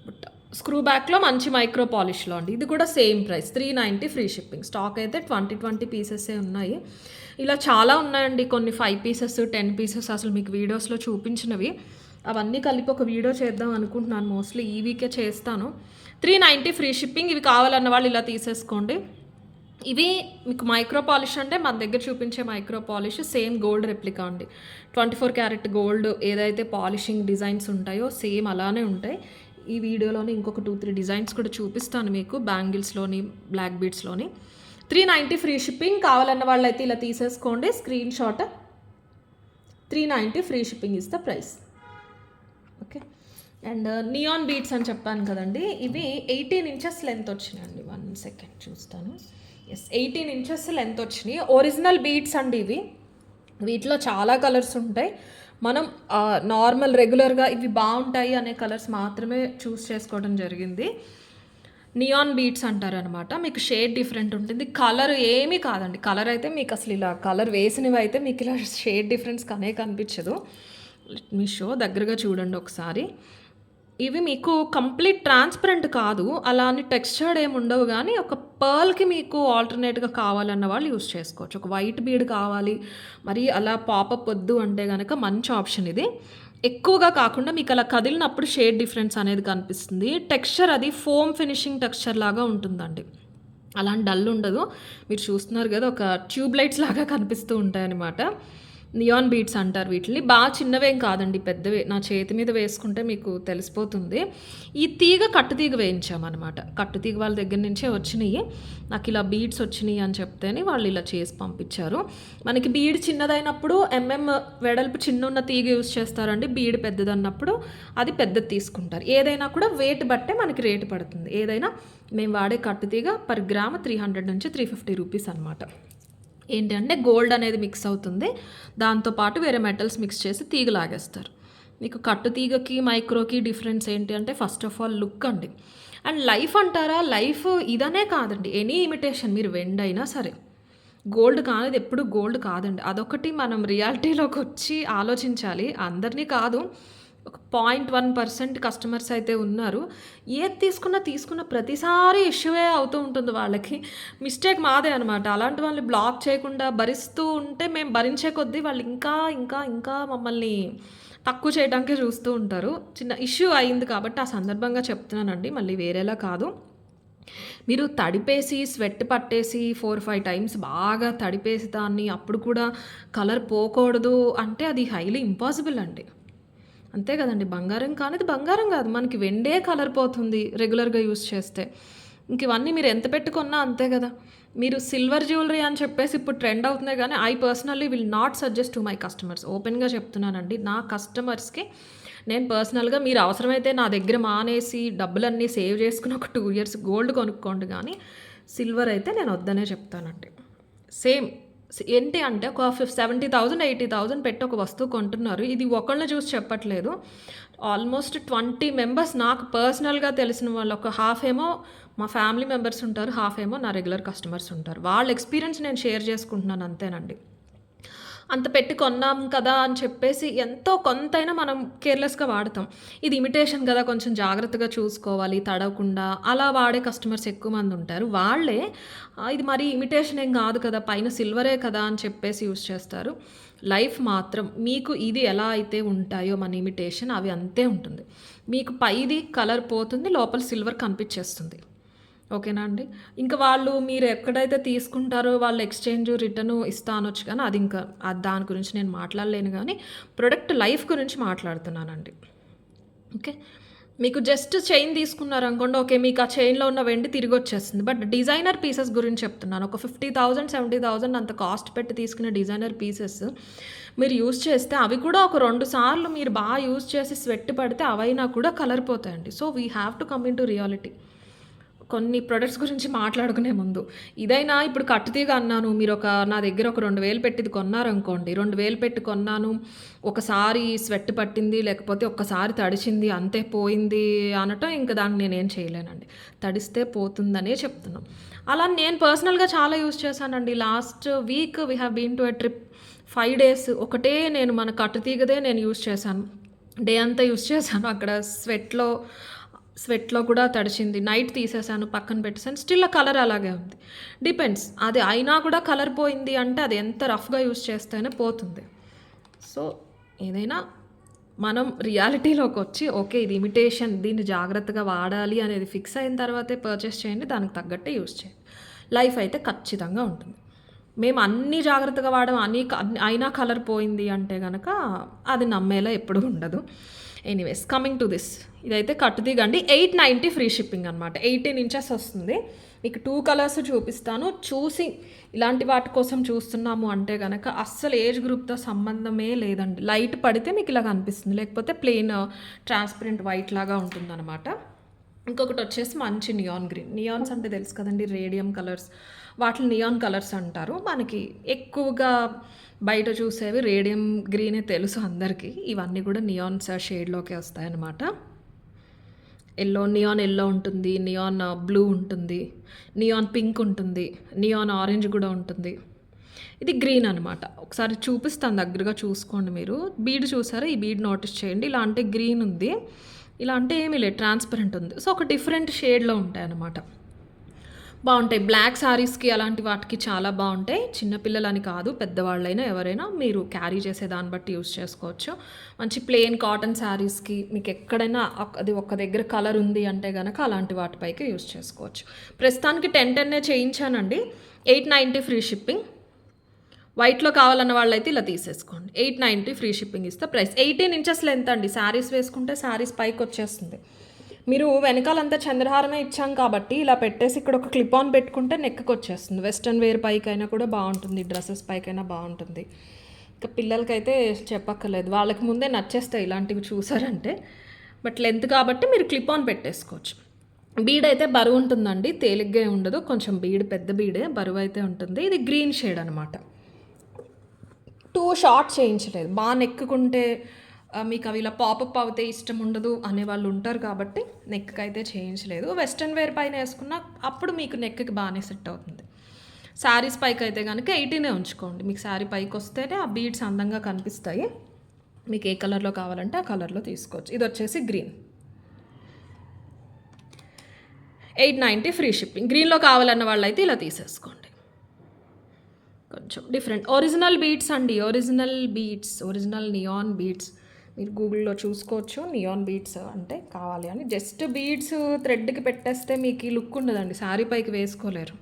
[SPEAKER 1] బుట్ట. స్క్రూ బ్యాక్లో మంచి మైక్రో పాలిష్లో అండి. ఇది కూడా same price, 390 free shipping. Stock అయితే 20 పీసెసే ఉన్నాయి. ఇలా చాలా ఉన్నాయండి, కొన్ని 5 పీసెస్, 10 పీసెస్ అసలు మీకు వీడియోస్లో చూపించినవి. అవన్నీ కలిపి ఒక వీడియో చేద్దాం అనుకుంటున్నాను. మోస్ట్లీ ఈ వీకే చేస్తాను. 390 ఫ్రీ షిప్పింగ్. ఇవి కావాలన్న వాళ్ళు ఇలా తీసేసుకోండి. ఇవి మీకు మైక్రో పాలిష్ అంటే మన దగ్గర చూపించే micro polish same gold replica అండి. 24 క్యారెట్ గోల్డ్ ఏదైతే పాలిషింగ్ డిజైన్స్ ఉంటాయో సేమ్ అలానే ఉంటాయి. ఈ వీడియోలోనే ఇంకొక 2-3 డిజైన్స్ కూడా చూపిస్తాను మీకు, బ్యాంగిల్స్లోని, బ్లాక్ బీడ్స్లోని. 390 ఫ్రీ షిప్పింగ్. కావాలన్న వాళ్ళైతే ఇలా తీసేసుకోండి screenshot. 390 free shipping is the price. Okay, and neon beads అని చెప్పాను కదండి, ఇవి 18 ఇంచెస్ లెంత్ వచ్చినాయండి. 1 సెకండ్ చూస్తాను. ఎస్, 18 ఇంచెస్ లెంత్ వచ్చినాయి. ఒరిజినల్ బీట్స్ అండి ఇవి. వీటిలో చాలా కలర్స్ ఉంటాయి. మనం నార్మల్ రెగ్యులర్గా ఇవి బాగుంటాయి అనే కలర్స్ మాత్రమే చూస్ చేసుకోవడం జరిగింది. నియాన్ బీట్స్ అంటారనమాట. మీకు షేడ్ డిఫరెంట్ ఉంటుంది. కలర్ ఏమీ కాదండి. కలర్ అయితే మీకు అసలు ఇలా కలర్ వేసినవి అయితే మీకు ఇలా షేడ్ డిఫరెన్స్ కనిపించదు. లెట్ మీ షో, దగ్గరగా చూడండి ఒకసారి. ఇవి మీకు కంప్లీట్ ట్రాన్స్పరెంట్ కాదు, అలా అని టెక్స్చర్డ్ ఏమి ఉండవు, కానీ ఒక పర్ల్కి మీకు ఆల్టర్నేట్గా కావాలన్న వాళ్ళు యూస్ చేసుకోవచ్చు. ఒక వైట్ బీడ్ కావాలి, మరి అలా పాపప్ వద్దు అంటే కనుక మంచి ఆప్షన్ ఇది. ఎక్కువగా కాకుండా మీకు అలా కదిలినప్పుడు షేడ్ డిఫరెన్స్ అనేది కనిపిస్తుంది. టెక్స్చర్ అది ఫోమ్ ఫినిషింగ్ టెక్స్చర్ లాగా ఉంటుందండి, అలాంటి డల్ ఉండదు. మీరు చూస్తున్నారు కదా, ఒక ట్యూబ్ లైట్స్ లాగా కనిపిస్తూ ఉంటాయన్నమాట. నియాన్ బీడ్స్ అంటారు వీటిని. బాగా చిన్నవేం కాదండి, పెద్దవే. నా చేతి మీద వేసుకుంటే మీకు తెలిసిపోతుంది. ఈ తీగ కట్టు తీగ వేయించామన్నమాట. కట్టు తీగ వాళ్ళ దగ్గర నుంచే వచ్చినాయి. నాకు ఇలా బీడ్స్ వచ్చినాయి అని చెప్తేనే వాళ్ళు ఇలా చేసి పంపించారు. మనకి బీడ్ చిన్నదైనప్పుడు వెడల్పు చిన్నున్న తీగ యూస్ చేస్తారండి. బీడ్ పెద్దదన్నప్పుడు అది పెద్దది తీసుకుంటారు. ఏదైనా కూడా వెయిట్ బట్టే మనకి రేటు పడుతుంది. ఏదైనా మేము వాడే కట్టు తీగ పర్ గ్రామ్ 300 నుంచి 350 రూపీస్ అనమాట. ఏంటంటే గోల్డ్ అనేది మిక్స్ అవుతుంది, దాంతోపాటు వేరే మెటల్స్ మిక్స్ చేసి తీగ లాగేస్తారు. మీకు కట్టు తీగకి మైక్రోకి డిఫరెన్స్ ఏంటి అంటే ఫస్ట్ ఆఫ్ ఆల్ లుక్ అండి. అండ్ లైఫ్ అంటారా, లైఫ్ ఇదనే కాదండి, ఎనీ ఇమిటేషన్ మీరు వెండి అయినా సరే, గోల్డ్ కానిది ఎప్పుడు గోల్డ్ కాదండి. అదొకటి మనం రియాలిటీలోకి వచ్చి ఆలోచించాలి. అందరినీ కాదు, ఒక 0.1% కస్టమర్స్ అయితే ఉన్నారు. ఏది తీసుకున్న ప్రతిసారి ఇష్యూవే అవుతూ ఉంటుంది వాళ్ళకి. మిస్టేక్ మాదే అనమాట. అలాంటి వాళ్ళని బ్లాక్ చేయకుండా భరిస్తూ ఉంటే మేము భరించే కొద్దీ వాళ్ళు ఇంకా ఇంకా ఇంకా మమ్మల్ని తక్కువ చేయడానికే చూస్తూ ఉంటారు. చిన్న ఇష్యూ అయింది కాబట్టి ఆ సందర్భంగా చెప్తున్నానండి, మళ్ళీ వేరేలా కాదు. మీరు తడిపేసి స్వెట్ పట్టేసి 4-5 టైమ్స్ బాగా తడిపేసి దాన్ని అప్పుడు కూడా కలర్ పోకూడదు అంటే అది హైలీ ఇంపాసిబుల్ అండి. అంతే కదండి, బంగారం కానిది బంగారం కాదు, మనకి వెండే కలర్ పోతుంది రెగ్యులర్గా యూస్ చేస్తే. ఇంక ఇవన్నీ మీరు ఎంత పెట్టుకున్నా అంతే కదా. మీరు సిల్వర్ జ్యువెలరీ అని చెప్పేసి ఇప్పుడు ట్రెండ్ అవుతున్నాయి, కానీ I personally will not suggest to my customers. ఓపెన్గా చెప్తున్నానండి, నా కస్టమర్స్కి నేను పర్సనల్గా మీరు అవసరమైతే నా దగ్గర మానేసి డబ్బులన్నీ సేవ్ చేసుకుని ఒక 2 years గోల్డ్ కొనుక్కోండి, కానీ సిల్వర్ అయితే నేను వద్దనే చెప్తానండి. సేమ్ ఏంటి అంటే ఒక 70,000 80,000 పెట్టి ఒక వస్తువు కొంటున్నారు. ఇది ఒకళ్ళని చూసి చెప్పట్లేదు, ఆల్మోస్ట్ 20 మెంబర్స్ నాకు పర్సనల్గా తెలిసిన వాళ్ళు, ఒక హాఫ్ ఏమో మా ఫ్యామిలీ మెంబర్స్ ఉంటారు, హాఫ్ ఏమో నా రెగ్యులర్ కస్టమర్స్ ఉంటారు. వాళ్ళ ఎక్స్పీరియన్స్ నేను షేర్ చేసుకుంటున్నాను అంతేనండి. అంత పెట్టి కొన్నాం కదా అని చెప్పేసి ఎంతో కొంతైనా మనం కేర్లెస్గా వాడతాం. ఇది ఇమిటేషన్ కదా, కొంచెం జాగ్రత్తగా చూసుకోవాలి తడవకుండా, అలా వాడే కస్టమర్స్ ఎక్కువ మంది ఉంటారు. వాళ్ళే ఇది మరి ఇమిటేషన్ ఏం కాదు కదా, పైన సిల్వరే కదా అని చెప్పేసి యూస్ చేస్తారు. లైఫ్ మాత్రం మీకు ఇది ఎలా అయితే ఉంటాయో మన ఇమిటేషన్ అవి అంతే ఉంటుంది. మీకు పైది కలర్ పోతుంది, లోపల సిల్వర్ కనిపించేస్తుంది. ఓకేనా అండి. ఇంకా వాళ్ళు మీరు ఎక్కడైతే తీసుకుంటారో వాళ్ళు ఎక్స్చేంజ్ రిటర్న్ ఇస్తా అనొచ్చు, కానీ అది ఇంకా దాని గురించి నేను మాట్లాడలేను, కానీ ప్రొడక్ట్ లైఫ్ గురించి మాట్లాడుతున్నానండి. ఓకే, మీకు జస్ట్ చైన్ తీసుకున్నారనుకోండి, ఓకే మీకు ఆ చైన్లో ఉన్న వెండి తిరిగి వచ్చేస్తుంది. బట్ డిజైనర్ పీసెస్ గురించి చెప్తున్నాను. ఒక 50,000 70,000 అంత కాస్ట్ పెట్టి తీసుకునే డిజైనర్ పీసెస్ మీరు యూస్ చేస్తే అవి కూడా ఒక 2 సార్లు మీరు బాగా యూస్ చేసి స్వెట్ పడితే అవైనా కూడా కలర్ పోతాయండి. So we have to come into reality. కొన్ని ప్రొడక్ట్స్ గురించి మాట్లాడుకునే ముందు, ఇదైనా ఇప్పుడు కట్టుతీగ అన్నాను, మీరు నా దగ్గర ఒక 2,000 పెట్టిది కొన్నారనుకోండి, 2,000 పెట్టి కొన్నాను, ఒకసారి స్వెట్ పట్టింది లేకపోతే ఒక్కసారి తడిచింది అంతే పోయింది అనటం ఇంకా దాన్ని నేనేం చేయలేనండి. తడిస్తే పోతుందనే చెప్తున్నాం. అలా నేను పర్సనల్గా చాలా యూస్ చేశానండి. Last week we have been to a trip, 5 days ఒకటే నేను మన కట్టుతీగదే నేను యూస్ చేశాను. డే అంతా యూస్ చేశాను. అక్కడ స్వెట్లో కూడా తడిచింది. నైట్ తీసేసాను, పక్కన పెట్టేసాను, స్టిల్ ఆ కలర్ అలాగే ఉంది. డిపెండ్స్, అది అయినా కూడా కలర్ పోయింది అంటే అది ఎంత రఫ్గా యూస్ చేస్తేనే పోతుంది. సో ఏదైనా మనం రియాలిటీలోకి వచ్చి ఓకే ఇది ఇమిటేషన్, దీన్ని జాగ్రత్తగా వాడాలి అనేది ఫిక్స్ అయిన తర్వాతే పర్చేస్ చేయండి, దానికి తగ్గట్టే యూస్ చేయండి. లైఫ్ అయితే ఖచ్చితంగా ఉంటుంది. మేము అన్నీ జాగ్రత్తగా వాడడం అయినా కలర్ పోయింది అంటే కనుక అది నమ్మేలా ఎప్పుడూ ఉండదు. ఎనీవేస్ కమింగ్ టు దిస్, ఇదైతే కట్టు దిగండి. 890 ఫ్రీ షిప్పింగ్ అనమాట. 18 ఇంచెస్ వస్తుంది. మీకు 2 కలర్స్ చూపిస్తాను. చూసి ఇలాంటి వాటి కోసం చూస్తున్నాము అంటే కనుక అస్సలు ఏజ్ గ్రూప్తో సంబంధమే లేదండి. లైట్ పడితే మీకు ఇలా కనిపిస్తుంది, లేకపోతే ప్లెయిన్ ట్రాన్స్పరెంట్ వైట్ లాగా ఉంటుందన్నమాట. ఇంకొకటి వచ్చేసి మంచి నియాన్ గ్రీన్. నియాన్స్ అంటే తెలుసు కదండి, రేడియం కలర్స్, వాటిని నియాన్ కలర్స్ అంటారు. మనకి ఎక్కువగా బయట చూసేవి రేడియం గ్రీనే తెలుసు అందరికీ. ఇవన్నీ కూడా నియాన్స్ షేడ్లోకి వస్తాయన్నమాట. నియాన్ ఎల్లో ఉంటుంది, నియాన్ బ్లూ ఉంటుంది, నియాన్ పింక్ ఉంటుంది, నియాన్ ఆరెంజ్ కూడా ఉంటుంది. ఇది గ్రీన్ అనమాట. ఒకసారి చూపిస్తాను, దగ్గరగా చూసుకోండి మీరు. బీడ్ చూసారా, ఈ బీడ్ నోటీస్ చేయండి. ఇలా అంటే గ్రీన్ ఉంది, ఇలా అంటే ఏమీ లేదు, ట్రాన్స్పరెంట్ ఉంది. సో ఒక డిఫరెంట్ షేడ్లో ఉంటాయి అన్నమాట. బాగుంటాయి బ్లాక్ శారీస్కి, అలాంటి వాటికి చాలా బాగుంటాయి. చిన్నపిల్లలని కాదు, పెద్దవాళ్ళైనా ఎవరైనా మీరు క్యారీ చేసే దాన్ని బట్టి యూస్ చేసుకోవచ్చు. మంచి ప్లెయిన్ కాటన్ శారీస్కి మీకు ఎక్కడైనా అది ఒక దగ్గర కలర్ ఉంది అంటే కనుక అలాంటి వాటిపైకి యూస్ చేసుకోవచ్చు. ప్రస్తుతానికి 10 చేయించానండి. 890 ఫ్రీ షిప్పింగ్. వైట్లో కావాలన్న వాళ్ళైతే ఇలా తీసేసుకోండి. 890 ఫ్రీ షిప్పింగ్ ఇస్తే ప్రైస్. 18 ఇంచెస్ లెంత్ అండి. శారీస్ వేసుకుంటే శారీస్ పైకి వచ్చేస్తుంది. మీరు వెనకాలంతా చంద్రహారమే ఇచ్చాం కాబట్టి ఇలా పెట్టేసి ఇక్కడ ఒక క్లిప్ ఆన్ పెట్టుకుంటే నెక్కి వచ్చేస్తుంది. వెస్ట్రన్ వేర్ పైకైనా కూడా బాగుంటుంది, డ్రెస్సెస్ పైకైనా బాగుంటుంది. ఇంకా పిల్లలకైతే చెప్పక్కర్లేదు, వాళ్ళకి ముందే నచ్చేస్తాయి ఇలాంటివి చూసారంటే. బట్ లెంత్ కాబట్టి మీరు క్లిప్ ఆన్ పెట్టేసుకోవచ్చు. బీడ్ అయితే బరువు ఉంటుందండి, తేలిగ్గా ఉండదు. కొంచెం బీడ్ పెద్ద బీడే, బరువు అయితే ఉంటుంది. ఇది గ్రీన్ షేడ్ అనమాట. 2 షార్ట్ చేయించలేదు. బాగా నెక్కుకుంటే మీకు అవి ఇలా పాపప్ అవుతే ఇష్టం ఉండదు అనేవాళ్ళు ఉంటారు కాబట్టి నెక్కి అయితే చేయించలేదు. వెస్ట్రన్ వేర్ పైన వేసుకున్న అప్పుడు మీకు నెక్కి బాగానే సెట్ అవుతుంది. శారీస్ పైకి అయితే కనుక 18 ఉంచుకోండి. మీకు శారీ పైకి వస్తేనే ఆ బీడ్స్ అందంగా కనిపిస్తాయి. మీకు ఏ కలర్లో కావాలంటే ఆ కలర్లో తీసుకోవచ్చు. ఇది వచ్చేసి గ్రీన్. 890 free shipping. గ్రీన్లో కావాలన్న వాళ్ళు అయితే ఇలా తీసేసుకోండి. కొంచెం డిఫరెంట్ ఒరిజినల్ బీడ్స్ అండి, ఒరిజినల్ నియాన్ బీడ్స్. మీరు గూగుల్లో చూసుకోవచ్చు నియాన్ బీడ్స్ అంటే కావాలి అని. జస్ట్ బీడ్స్ థ్రెడ్కి పెట్టేస్తే మీకు ఈ లుక్ ఉండదండి, శారీ పైకి వేసుకోలేరు.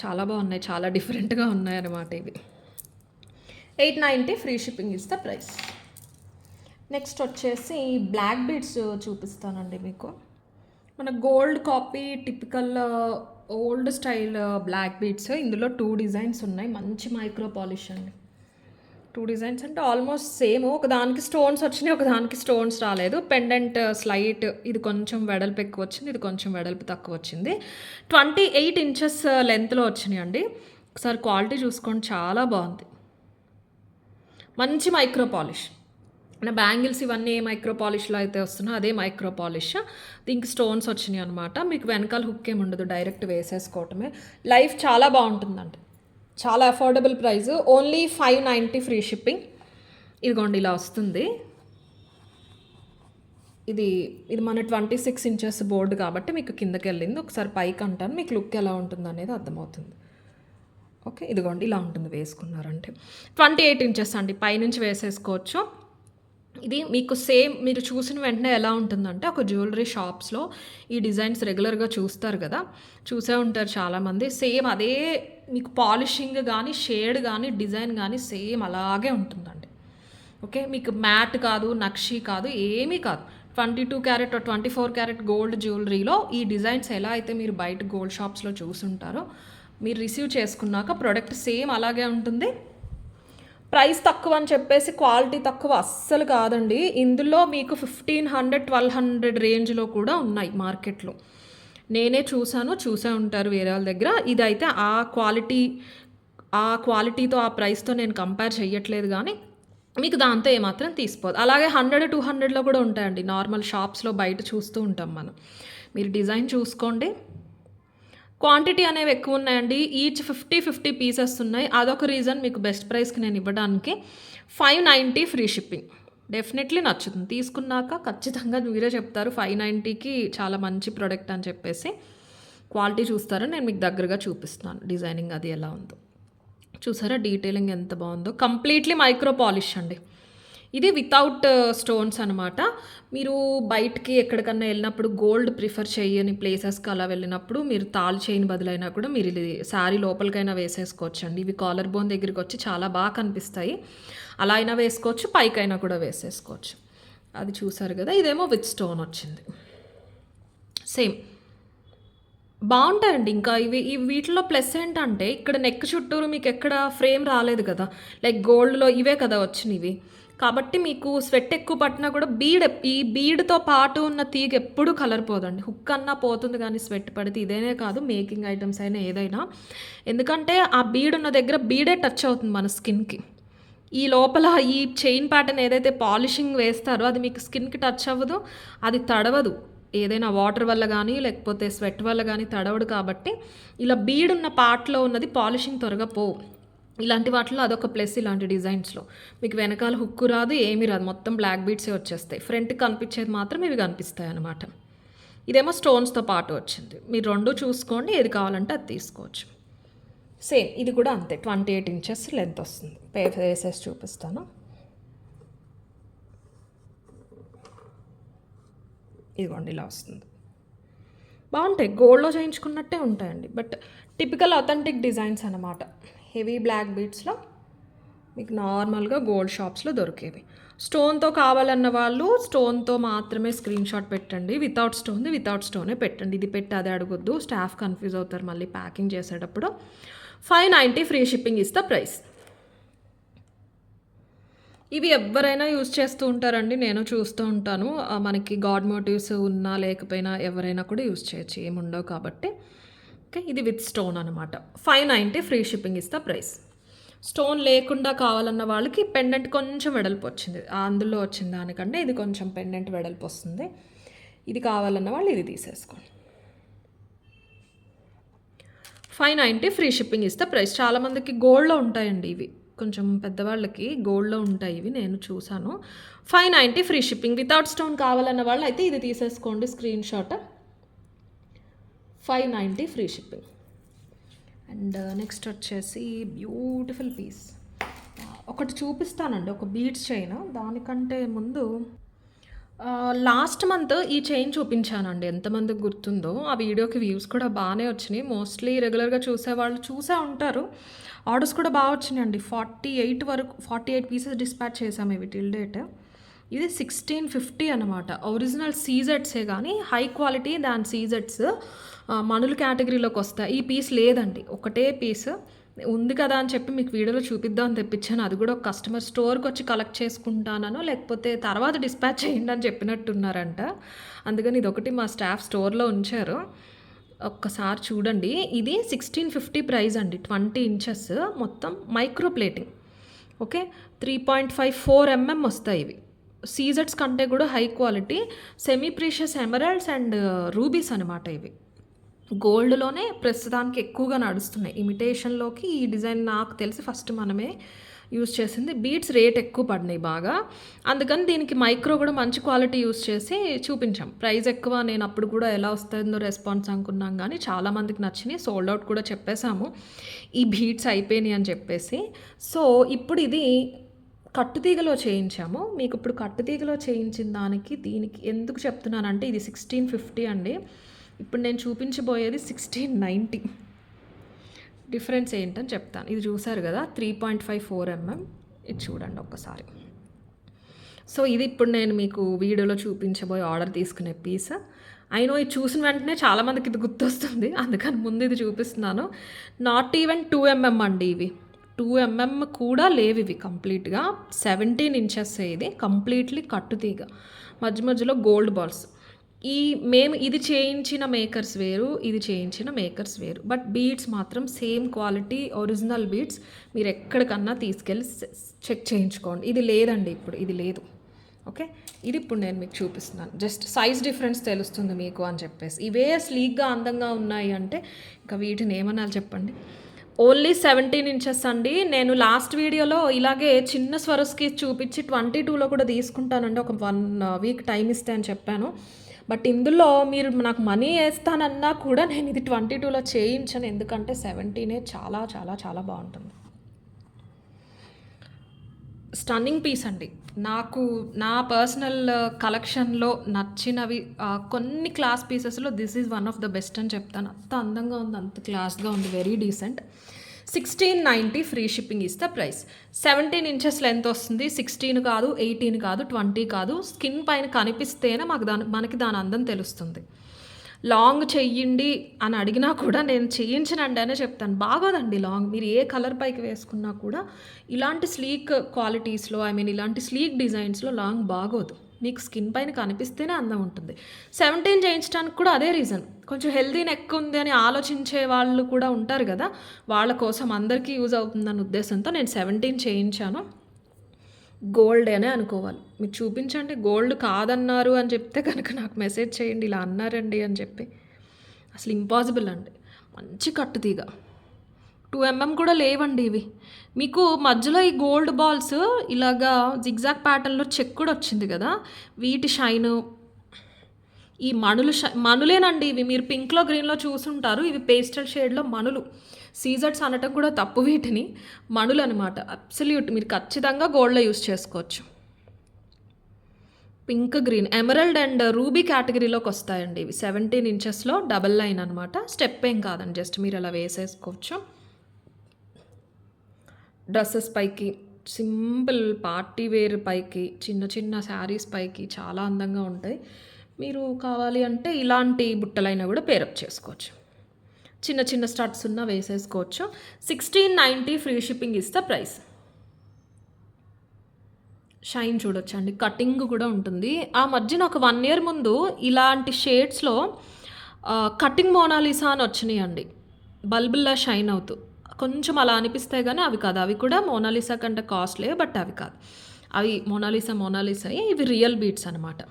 [SPEAKER 1] చాలా బాగున్నాయి, చాలా డిఫరెంట్గా ఉన్నాయన్నమాట ఇవి. 890 free shipping is the price. Next వచ్చేసి బ్లాక్ బీడ్స్ చూపిస్తానండి మీకు. మన gold copy typical old style black beads. ఇందులో 2 డిజైన్స్ ఉన్నాయి. మంచి మైక్రో పాలిష్ అండి. 2 డిజైన్స్ అంటే ఆల్మోస్ట్ సేమ్. ఒకదానికి స్టోన్స్ వచ్చినాయి, ఒకదానికి స్టోన్స్ రాలేదు. పెండెంట్ స్లైట్, ఇది కొంచెం వెడల్పు ఎక్కువ వచ్చింది, ఇది కొంచెం వెడల్పు తక్కువ వచ్చింది. 28 ఇంచెస్ లెంత్లో వచ్చినాయి అండి. ఒకసారి క్వాలిటీ చూసుకోండి, చాలా బాగుంది. మంచి మైక్రో పాలిష్. నా బ్యాంగిల్స్ ఇవన్నీ ఏ మైక్రో పాలిష్లో అయితే వస్తున్నాయో అదే మైక్రో పాలిష్. దీనికి స్టోన్స్ వచ్చినాయి అనమాట. మీకు వెనకాల హుక్ ఏమి ఉండదు, డైరెక్ట్ వేసేసుకోవటమే. లైఫ్ చాలా బాగుంటుందండి, చాలా affordable price. Only 590 free shipping. ఇదిగోండి ఇలా వస్తుంది. ఇది మన 26 ఇంచెస్ బోర్డు కాబట్టి మీకు కిందకి వెళ్ళింది. ఒకసారి పైకి అంటాను, మీకు లుక్ ఎలా ఉంటుంది అనేది అర్థమవుతుంది. ఓకే, ఇదిగోండి ఇలా ఉంటుంది వేసుకున్నారంటే. 28 ఇంచెస్ అండి, పైనుంచి వేసేసుకోవచ్చు. ఇది మీకు సేమ్ మీరు చూసిన వెంటనే ఎలా ఉంటుందంటే, ఒక జ్యువెలరీ షాప్స్లో ఈ డిజైన్స్ రెగ్యులర్గా చూస్తారు కదా, చూసే ఉంటారు చాలామంది. సేమ్ అదే మీకు పాలిషింగ్ కానీ, షేడ్ కానీ, డిజైన్ కానీ సేమ్ అలాగే ఉంటుందండి. ఓకే, మీకు మ్యాట్ కాదు, నక్షి కాదు, ఏమీ కాదు. 22 క్యారెట్ 24 క్యారెట్ గోల్డ్ జ్యువెలరీలో ఈ డిజైన్స్ ఎలా అయితే మీరు బయట గోల్డ్ షాప్స్లో చూసుంటారో, మీరు రిసీవ్ చేసుకున్నాక ప్రోడక్ట్ సేమ్ అలాగే ఉంటుంది. ప్రైస్ తక్కువ అని చెప్పేసి క్వాలిటీ తక్కువ అస్సలు కాదండి. ఇందులో మీకు 1500-1200 రేంజ్లో కూడా ఉన్నాయి మార్కెట్లో. నేనే చూసే ఉంటారు వేరే వాళ్ళ దగ్గర. ఇదైతే ఆ క్వాలిటీతో ఆ ప్రైస్తో నేను కంపేర్ చేయట్లేదు, కానీ మీకు దాంతో ఏమాత్రం తీసిపోదు. అలాగే 100-200లో కూడా ఉంటాయండి నార్మల్ షాప్స్లో బయట చూస్తూ ఉంటాం మనం. మీరు డిజైన్ చూసుకోండి. క్వాంటిటీ అనేవి ఎక్కువ ఉన్నాయండి. ఈచ్ 50 పీసెస్ ఉన్నాయి. అదొక రీజన్ మీకు బెస్ట్ ప్రైస్కి నేను ఇవ్వడానికి. 590 ఫ్రీ షిప్పింగ్. డెఫినెట్లీ నచ్చుతుంది, తీసుకున్నాక ఖచ్చితంగా మీరే చెప్తారు 590కి చాలా మంచి ప్రోడక్ట్ అని చెప్పేసి. క్వాలిటీ చూస్తారో నేను మీకు దగ్గరగా చూపిస్తున్నాను, డిజైనింగ్ అది ఎలా ఉందో చూసారా, డీటెయిలింగ్ ఎంత బాగుందో. కంప్లీట్లీ మైక్రో పాలిష్ అండి. ఇది వితౌట్ స్టోన్స్ అనమాట. మీరు బయటికి ఎక్కడికన్నా వెళ్ళినప్పుడు గోల్డ్ ప్రిఫర్ చేయని ప్లేసెస్కి అలా వెళ్ళినప్పుడు మీరు తాళి చైన్ బదులైనా కూడా మీరు ఇది శారీ లోపలికైనా వేసేసుకోవచ్చు అండి. ఇవి కాలర్ బోన్ దగ్గరికి వచ్చి చాలా బాగా కనిపిస్తాయి. అలా అయినా వేసుకోవచ్చు, పైకైనా కూడా వేసేసుకోవచ్చు. అది చూసారు కదా, ఇదేమో విత్ స్టోన్ వచ్చింది. సేమ్ బాగుంటాయండి. ఇంకా వీటిలో ప్లస్ ఏంటంటే ఇక్కడ నెక్ చుట్టూరు మీకు ఎక్కడ ఫ్రేమ్ రాలేదు కదా, లైక్ గోల్డ్లో ఇవే కదా వచ్చినవి. కాబట్టి మీకు స్వెట్ ఎక్కువ పట్టినా కూడా ఈ బీడ్తో పాటు ఉన్న తీగ ఎప్పుడు కలర్ పోదండి. హుక్ అన్నా పోతుంది కానీ స్వెట్ పడితే ఇదేనే కాదు, మేకింగ్ ఐటమ్స్ అయినా ఏదైనా. ఎందుకంటే ఆ బీడ్ ఉన్న దగ్గర బీడే టచ్ అవుతుంది మన స్కిన్కి. ఈ లోపల ఈ చైన్ ప్యాటర్న్ ఏదైతే పాలిషింగ్ వేస్తారో అది మీకు స్కిన్కి టచ్ అవ్వదు, అది తడవదు. ఏదైనా వాటర్ వల్ల కానీ లేకపోతే స్వెట్ వల్ల కానీ తడవడు. కాబట్టి ఇలా బీడ్ ఉన్న పార్ట్లో ఉన్నది పాలిషింగ్ త్వరగా పోవు. ఇలాంటి వాటిలో అదొక ప్లస్. ఇలాంటి డిజైన్స్లో మీకు వెనకాల హుక్కు రాదు, ఏమీ రాదు, మొత్తం బ్లాక్ బీడ్సే వచ్చేస్తాయి. ఫ్రంట్కి కనిపించేది మాత్రం ఇవి కనిపిస్తాయి అన్నమాట. ఇదేమో స్టోన్స్తో పాటు వచ్చింది. మీరు రెండు చూసుకోండి, ఏది కావాలంటే అది తీసుకోవచ్చు. సేమ్ ఇది కూడా అంతే, 28 ఇంచెస్ లెంత్ వస్తుంది. వేసేసి చూపిస్తాను. ఇదిగోండి ఇలా వస్తుంది. బాగుంటాయి, గోల్డ్లో చేయించుకున్నట్టే ఉంటాయండి. బట్ టిపికల్ అథెంటిక్ డిజైన్స్ అనమాట. హెవీ బ్లాక్ బీడ్స్లో మీకు నార్మల్గా గోల్డ్ షాప్స్లో దొరికేవి. స్టోన్తో కావాలన్న వాళ్ళు స్టోన్తో మాత్రమే స్క్రీన్ షాట్ పెట్టండి. వితౌట్ స్టోనే పెట్టండి. ఇది పెట్టి అదే అడగొద్దు, స్టాఫ్ కన్ఫ్యూజ్ అవుతారు మళ్ళీ ప్యాకింగ్ చేసేటప్పుడు. 590 free shipping is the price. ఇవి ఎవరైనా యూజ్ చేస్తూ ఉంటారండి, నేను చూస్తూ ఉంటాను. మనకి గాడ్ మోటివ్స్ ఉన్నా లేకపోయినా ఎవరైనా కూడా యూజ్ చేయొచ్చు, ఏముండవు కాబట్టి. ఓకే, ఇది విత్ స్టోన్ అనమాట. 590 free shipping is the price. Stone లేకుండా కావాలన్న వాళ్ళకి పెండెంట్ కొంచెం వెడల్పు వచ్చింది, అందులో వచ్చిన దానికంటే ఇది కొంచెం పెండెంట్ వెడల్పు వస్తుంది. ఇది కావాలన్న వాళ్ళు ఇది తీసేసుకోండి. 590 free shipping is the price. చాలామందికి గోల్డ్లో ఉంటాయండి ఇవి, కొంచెం పెద్దవాళ్ళకి గోల్డ్లో ఉంటాయి ఇవి, నేను చూసాను. 590 ఫ్రీ షిప్పింగ్. వితౌట్ స్టోన్ కావాలన్న వాళ్ళు అయితే ఇది తీసేసుకోండి screen shot. 590 free shipping. And next వచ్చేసి బ్యూటిఫుల్ పీస్ ఒకటి చూపిస్తానండి, ఒక బీడ్స్ చైన్. దానికంటే ముందు లాస్ట్ మంత్ ఈ చైన్ చూపించానండి, ఎంతమందికి గుర్తుందో. ఆ వీడియోకి వ్యూస్ కూడా బాగానే వచ్చినాయి. మోస్ట్లీ రెగ్యులర్గా చూసేవాళ్ళు చూసే ఉంటారు. ఆర్డర్స్ కూడా బాగా వచ్చినాయండి. 48 పీసెస్ డిస్పాచ్ చేసాము ఇవి టిల్ డేట్. ఇది 1650 అనమాట. ఒరిజినల్ సీజెట్సే కానీ హై క్వాలిటీ దాని సీజెట్స్ మనుల కేటగిరీలోకి వస్తాయి. ఈ పీస్ లేదండి, ఒకటే పీస్ ఉంది కదా అని చెప్పి మీకు వీడియోలో చూపిద్దామని తెప్పించాను. అది కూడా ఒక కస్టమర్ స్టోర్కి వచ్చి కలెక్ట్ చేసుకుంటానో లేకపోతే తర్వాత డిస్పాచ్ చేయండి అని చెప్పినట్టున్నారంట. అందుకని ఇది ఒకటి మా స్టాఫ్ స్టోర్లో ఉంచారు, ఒక్కసారి చూడండి. ఇది 1650 ప్రైస్ అండి. 20 ఇంచెస్ మొత్తం మైక్రో ప్లేటింగ్. ఓకే, 3.54 mm వస్తాయి ఇవి. సీజెట్స్ కంటే కూడా high quality semi precious emeralds and rubies అనమాట. ఇవి గోల్డ్లోనే ప్రస్తుతానికి ఎక్కువగా నడుస్తున్నాయి. ఇమిటేషన్లోకి ఈ డిజైన్ నాకు తెలిసి ఫస్ట్ మనమే యూజ్ చేసింది. బీడ్స్ రేట్ ఎక్కువ పడినాయి బాగా, అందుకని దీనికి మైక్రో కూడా మంచి క్వాలిటీ యూజ్ చేసి చూపించాం. ప్రైస్ ఎక్కువ, నేను అప్పుడు కూడా ఎలా వస్తుందో రెస్పాన్స్ అనుకున్నాం, కానీ చాలామందికి నచ్చినాయి. సోల్డ్ అవుట్ కూడా చెప్పేశాము ఈ బీడ్స్ అయిపోయినాయి అని చెప్పేసి. సో ఇప్పుడు ఇది కట్టుతీగలో చేయించాము. మీకు ఇప్పుడు కట్టుతీగలో చేయించిన దానికి దీనికి ఎందుకు చెప్తున్నానంటే ఇది 1650 అండి. ఇప్పుడు నేను చూపించబోయేది 1690. డిఫరెన్స్ ఏంటని చెప్తాను. ఇది చూసారు కదా 3.54 mm, ఇది చూడండి ఒక్కసారి. సో ఇది ఇప్పుడు నేను మీకు వీడియోలో చూపించబోయే ఆర్డర్ తీసుకునే పీస్. అయినో ఇది చూసిన వెంటనే చాలామందికి ఇది గుర్తొస్తుంది, అందుకని ముందు ఇది చూపిస్తున్నాను. నాట్ ఈవెన్ 2 mm అండి ఇవి. 2 mm కూడా లేవు ఇవి. కంప్లీట్గా 17 ఇంచెస్ ఇది. కంప్లీట్లీ కట్టుతీగ, మధ్య మధ్యలో గోల్డ్ బాల్స్. మేము ఇది చేయించిన మేకర్స్ వేరు, ఇది చేయించిన మేకర్స్ వేరు, బట్ బీడ్స్ మాత్రం సేమ్ క్వాలిటీ ఒరిజినల్ బీడ్స్. మీరు ఎక్కడికన్నా తీసుకెళ్ళి చెక్ చేయించుకోండి. ఇది లేదండి, ఇప్పుడు ఇది లేదు. ఓకే, ఇది ఇప్పుడు నేను మీకు చూపిస్తున్నాను. జస్ట్ సైజ్ డిఫరెన్స్ తెలుస్తుంది మీకు అని చెప్పేసి. ఇవే స్లీక్గా అందంగా ఉన్నాయి అంటే ఇంకా వీటిని ఏమనాలి చెప్పండి. ఓన్లీ 17 ఇంచెస్ అండి. నేను లాస్ట్ వీడియోలో ఇలాగే చిన్న స్వరస్కి చూపించి 22లో కూడా తీసుకుంటానండి, ఒక 1 వీక్ టైం ఇస్తే అని చెప్పాను. బట్ ఇందులో మీరు నాకు మనీ వేస్తానన్నా కూడా నేను ఇది 22లో చేయించను, ఎందుకంటే 17 చాలా చాలా చాలా బాగుంటుంది. స్టన్నింగ్ పీస్ అండి. నాకు నా పర్సనల్ కలెక్షన్లో నచ్చినవి కొన్ని క్లాస్ పీసెస్లో this is one of the best అని చెప్తాను. అంత అందంగా ఉంది, అంత క్లాస్గా ఉంది, very decent. 1690 free shipping is the price. 17 inches length వస్తుంది. 16 కాదు, 18 కాదు, 20 కాదు. స్కిన్ పైన కనిపిస్తేనే మనకి దాని అందం తెలుస్తుంది. లాంగ్ చెయ్యండి అని అడిగినా కూడా నేను చేయించనండి అనే చెప్తాను. బాగోదండి లాంగ్. మీరు ఏ కలర్ పైకి వేసుకున్నా కూడా ఇలాంటి స్లీక్ క్వాలిటీస్లో, ఇలాంటి స్లీక్ డిజైన్స్లో లాంగ్ బాగోదు. మీకు స్కిన్ పైన కనిపిస్తేనే అందం ఉంటుంది. 17 చేయించడానికి కూడా అదే రీజన్. కొంచెం హెల్తీ నెక్ ఉంది అని ఆలోచించే వాళ్ళు కూడా ఉంటారు కదా, వాళ్ళ కోసం అందరికీ యూజ్ అవుతుందన్న ఉద్దేశంతో నేను 17 చేయించాను. గోల్డ్ అనే అనుకోవాలి. మీరు చూపించండి, గోల్డ్ కాదన్నారు అని చెప్తే కనుక నాకు మెసేజ్ చేయండి, ఇలా అన్నారండి అని చెప్పి. అసలు ఇంపాసిబుల్ అండి. మంచి కట్టుతీగ. 2mm కూడా లేవండి ఇవి. మీకు మధ్యలో ఈ గోల్డ్ బాల్స్ ఇలాగా జిగ్జాగ్ ప్యాటర్న్లో చెక్ కూడా వచ్చింది కదా, వీటి షైను, ఈ మణులేనండి ఇవి. మీరు పింక్లో గ్రీన్లో చూసుంటారు, ఇవి పేస్టల్ షేడ్లో మణులు. సీజర్స్ అనటం కూడా తప్పు, వీటిని మణులు అనమాట. అబ్సల్యూట్ మీరు ఖచ్చితంగా గోల్డ్లో యూస్ చేసుకోవచ్చు. Pink, green, emerald and ruby కేటగిరీలోకి వస్తాయండి ఇవి. 17 ఇంచెస్లో డబల్ లైన్ అనమాట. స్టెప్ ఏం కాదండి, జస్ట్ మీరు అలా వేసేసుకోవచ్చు. డ్రెస్సెస్ పైకి, సింపుల్ పార్టీ వేర్ పైకి, చిన్న చిన్న శారీస్ పైకి చాలా అందంగా ఉంటాయి. మీరు కావాలి అంటే ఇలాంటి బుట్టలైనా కూడా పేరప్ చేసుకోవచ్చు. చిన్న చిన్న స్టడ్స్ ఉన్న వేసేసుకోవచ్చు. 1690 free shipping is the price. Shine చూడొచ్చండి, కటింగ్ కూడా ఉంటుంది. ఆ మధ్యన ఒక 1 year ముందు ఇలాంటి షేడ్స్లో కటింగ్ మోనాలిసా అని వచ్చినాయండి, బల్బుల్లా షైన్ అవుతూ. కొంచెం అలా అనిపిస్తాయి కానీ అవి కాదు. అవి కూడా మోనాలిసా కంటే కాస్ట్లీ, బట్ అవి కాదు. అవి మోనాలిసా ఇవి రియల్ బీట్స్ అనమాట.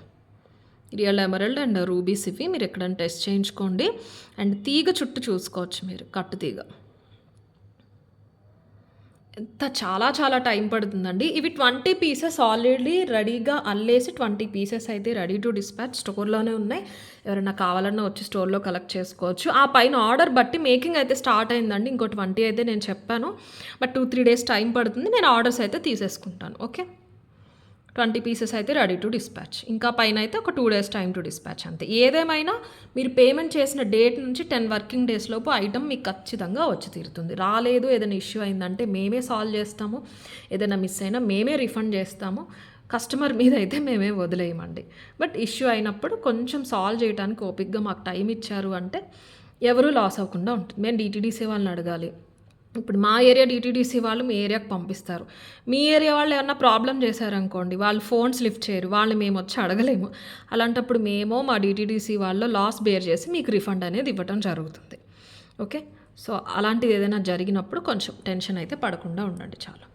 [SPEAKER 1] రియల్ ఎమరల్డ్ అండ్ రూబీస్ ఇవి. మీరు ఎక్కడైనా టెస్ట్ చేయించుకోండి. అండ్ తీగ చుట్టూ చూసుకోవచ్చు మీరు, కట్టు తీగ. ఎంత చాలా చాలా టైం పడుతుందండి. ఇవి 20 పీసెస్ ఆల్రెడీ రెడీగా అల్లేసి 20 పీసెస్ అయితే రెడీ టు డిస్పాచ్ స్టోర్లోనే ఉన్నాయి. ఎవరైనా కావాలన్నా వచ్చి స్టోర్లో కలెక్ట్ చేసుకోవచ్చు. ఆ పైన ఆర్డర్ బట్టి మేకింగ్ అయితే స్టార్ట్ అయిందండి. ఇంకో 20 అయితే నేను చెప్పాను, బట్ 2-3 days టైం పడుతుంది. నేను ఆర్డర్స్ అయితే తీసేసుకుంటాను. ఓకే, 20 పీసెస్ అయితే రెడీ టు డిస్పాచ్. ఇంకా పైన అయితే ఒక 2 days టైం టు డిస్పాచ్ అంతే. ఏదేమైనా మీరు పేమెంట్ చేసిన డేట్ నుంచి 10 working days లోపు ఐటమ్ మీకు ఖచ్చితంగా వచ్చి తీరుతుంది. రాలేదు, ఏదైనా ఇష్యూ అయిందంటే మేమే సాల్వ్ చేస్తాము. ఏదైనా మిస్ అయినా మేమే రిఫండ్ చేస్తాము. కస్టమర్ మీద అయితే మేమే వదిలేయమండి. బట్ ఇష్యూ అయినప్పుడు కొంచెం సాల్వ్ చేయడానికి ఓపిక్గా మాకు టైం ఇచ్చారు అంటే ఎవరూ లాస్ అవ్వకుండా ఉంటుంది. మేము DTDC వాళ్ళని అడగాలి. ఇప్పుడు మా ఏరియా DTDC వాళ్ళు మీ ఏరియాకి పంపిస్తారు. మీ ఏరియా వాళ్ళు ఏమన్నా ప్రాబ్లం చేశారనుకోండి, వాళ్ళు ఫోన్స్ లిఫ్ట్ చేయరు, వాళ్ళు మేము వచ్చి అడగలేము. అలాంటప్పుడు మేము మా DTDC వాళ్ళు లాస్ బేర్ చేసి మీకు రిఫండ్ అనేది ఇవ్వటం జరుగుతుంది. ఓకే, సో అలాంటిది ఏదైనా జరిగినప్పుడు కొంచెం టెన్షన్ అయితే పడకుండా ఉండండి చాలు.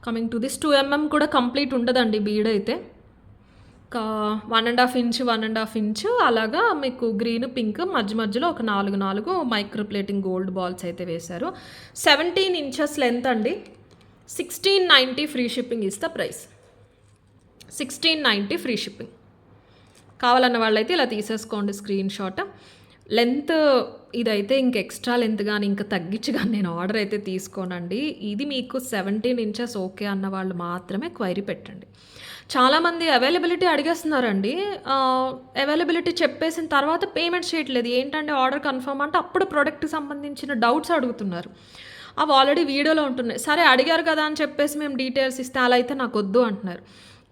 [SPEAKER 1] కమింగ్ టు దిస్ 2mm కూడా కంప్లీట్ ఉండదండి బీడ్ అయితే. 1.5 ఇంచ్ అలాగా మీకు గ్రీన్, పింక్, మధ్యలో ఒక 4 మైక్రో ప్లేటింగ్ గోల్డ్ బాల్స్ అయితే వేశారు. 17 inches లెంత్ అండి. 1690 free shipping is the price. 1690 free shipping. కావాలన్న వాళ్ళైతే ఇలా తీసేసుకోండి స్క్రీన్ షాట్. లెంత్ ఇదైతే ఇంక ఎక్స్ట్రా లెంత్ కానీ ఇంకా తగ్గించి కానీ నేను ఆర్డర్ అయితే తీసుకోనండి. ఇది మీకు 17 inches ఓకే అన్న వాళ్ళు మాత్రమే క్వైరీ పెట్టండి. చాలామంది అవైలబిలిటీ అడిగేస్తున్నారండి. అవైలబిలిటీ చెప్పేసిన తర్వాత పేమెంట్ చేయట్లేదు. ఏంటంటే ఆర్డర్ కన్ఫర్మ్ అంటే అప్పుడు ప్రోడక్ట్కి సంబంధించిన డౌట్స్ అడుగుతున్నారు. అవి ఆల్రెడీ వీడియోలో ఉంటున్నాయి. సరే అడిగారు కదా అని చెప్పేసి మేము డీటెయిల్స్ ఇస్తే అలా అయితే నాకు వద్దు అంటున్నారు.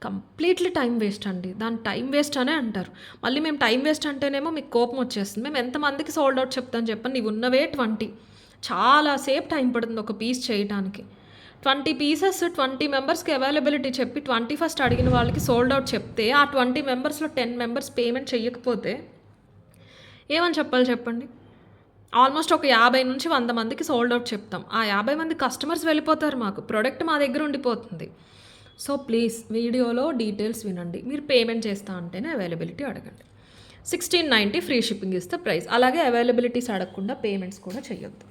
[SPEAKER 1] కంప్లీట్లీ టైం వేస్ట్ అండి. దాని టైం వేస్ట్ అనే అంటారు. మళ్ళీ మేము టైం వేస్ట్ అంటేనేమో మీకు కోపం వచ్చేస్తుంది. మేము ఎంతమందికి సోల్డ్ అవుట్ చెప్తాను చెప్పండి. ఇవి ఉన్నవే 20. చాలాసేపు టైం పడుతుంది ఒక పీస్ చేయడానికి. 20 పీసెస్ 20 మెంబర్స్కి అవైలబిలిటీ చెప్పి 21st అడిగిన వాళ్ళకి సోల్డ్ అవుట్ చెప్తే ఆ 20 మెంబర్స్లో 10 మెంబర్స్ పేమెంట్ చేయకపోతే ఏమని చెప్పాలి చెప్పండి. ఆల్మోస్ట్ ఒక 50 నుంచి 100 మందికి సోల్డ్ అవుట్ చెప్తాం. ఆ 50 మంది కస్టమర్స్ వెళ్ళిపోతారు, మాకు ప్రోడక్ట్ మా దగ్గర ఉండిపోతుంది. సో ప్లీజ్ వీడియోలో డీటెయిల్స్ వినండి. మీరు పేమెంట్ చేస్తా అంటేనే అవైలబిలిటీ అడగండి. 1690 ఫ్రీ షిప్పింగ్ ఇస్తే ప్రైస్. అలాగే అవైలబిలిటీస్ అడగకుండా పేమెంట్స్ కూడా చేయొద్దు.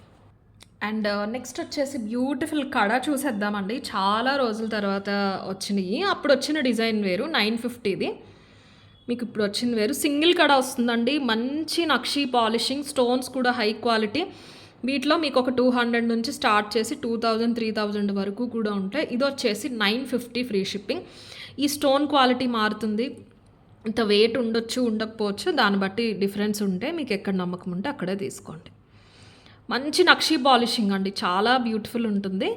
[SPEAKER 1] అండ్ నెక్స్ట్ వచ్చేసి బ్యూటిఫుల్ కడ చూసేద్దామండి. చాలా రోజుల తర్వాత వచ్చినాయి. అప్పుడు వచ్చిన డిజైన్ వేరు, 950ది. మీకు ఇప్పుడు వచ్చింది వేరు. సింగిల్ కడ వస్తుందండి. మంచి నక్షి పాలిషింగ్, స్టోన్స్ కూడా హై క్వాలిటీ. వీటిలో మీకు ఒక 200 నుంచి స్టార్ట్ చేసి 2000, 3000 వరకు కూడా ఉంటాయి. ఇది వచ్చేసి 950 ఫ్రీ షిప్పింగ్. ఈ స్టోన్ క్వాలిటీ మారుతుంది. ఇంత వెయిట్ ఉండొచ్చు ఉండకపోవచ్చు, దాన్ని బట్టి డిఫరెన్స్ ఉంటే మీకు ఎక్కడ నమ్మకం ఉంటే అక్కడే తీసుకోండి. మంచి నక్షీ పాలిషింగ్ అండి. చాలా బ్యూటిఫుల్ ఉంటుంది.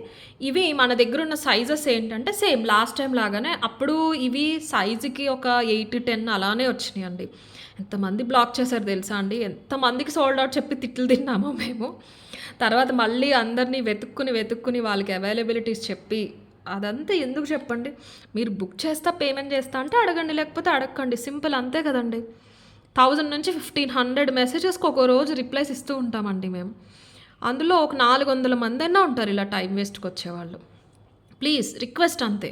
[SPEAKER 1] ఇవి మన దగ్గర ఉన్న సైజెస్ ఏంటంటే సేమ్ లాస్ట్ టైం లాగానే అప్పుడు ఇవి సైజుకి ఒక 8, 10 అలానే వచ్చినాయండి. ఎంతమంది బ్లాక్ చేశారు తెలుసా అండి? ఎంతమందికి సోల్డ్ ఔట్ చెప్పి తిట్లు తిన్నామో మేము. తర్వాత మళ్ళీ అందరిని వెతుక్కుని వాళ్ళకి అవైలబిలిటీస్ చెప్పి అదంతా ఎందుకు చెప్పండి? మీరు బుక్ చేస్తా, పేమెంట్ చేస్తా అంటే అడగండి, లేకపోతే అడగకండి. సింపుల్ అంతే కదండీ. 1000 నుంచి 1500 మెసేజెస్కి ఒక రోజు రిప్లైస్ ఇస్తూ ఉంటామండి మేము. అందులో ఒక 400 మందైనా ఉంటారు ఇలా టైం వేస్ట్‌కి వచ్చేవాళ్ళు. ప్లీజ్ రిక్వెస్ట్ అంతే.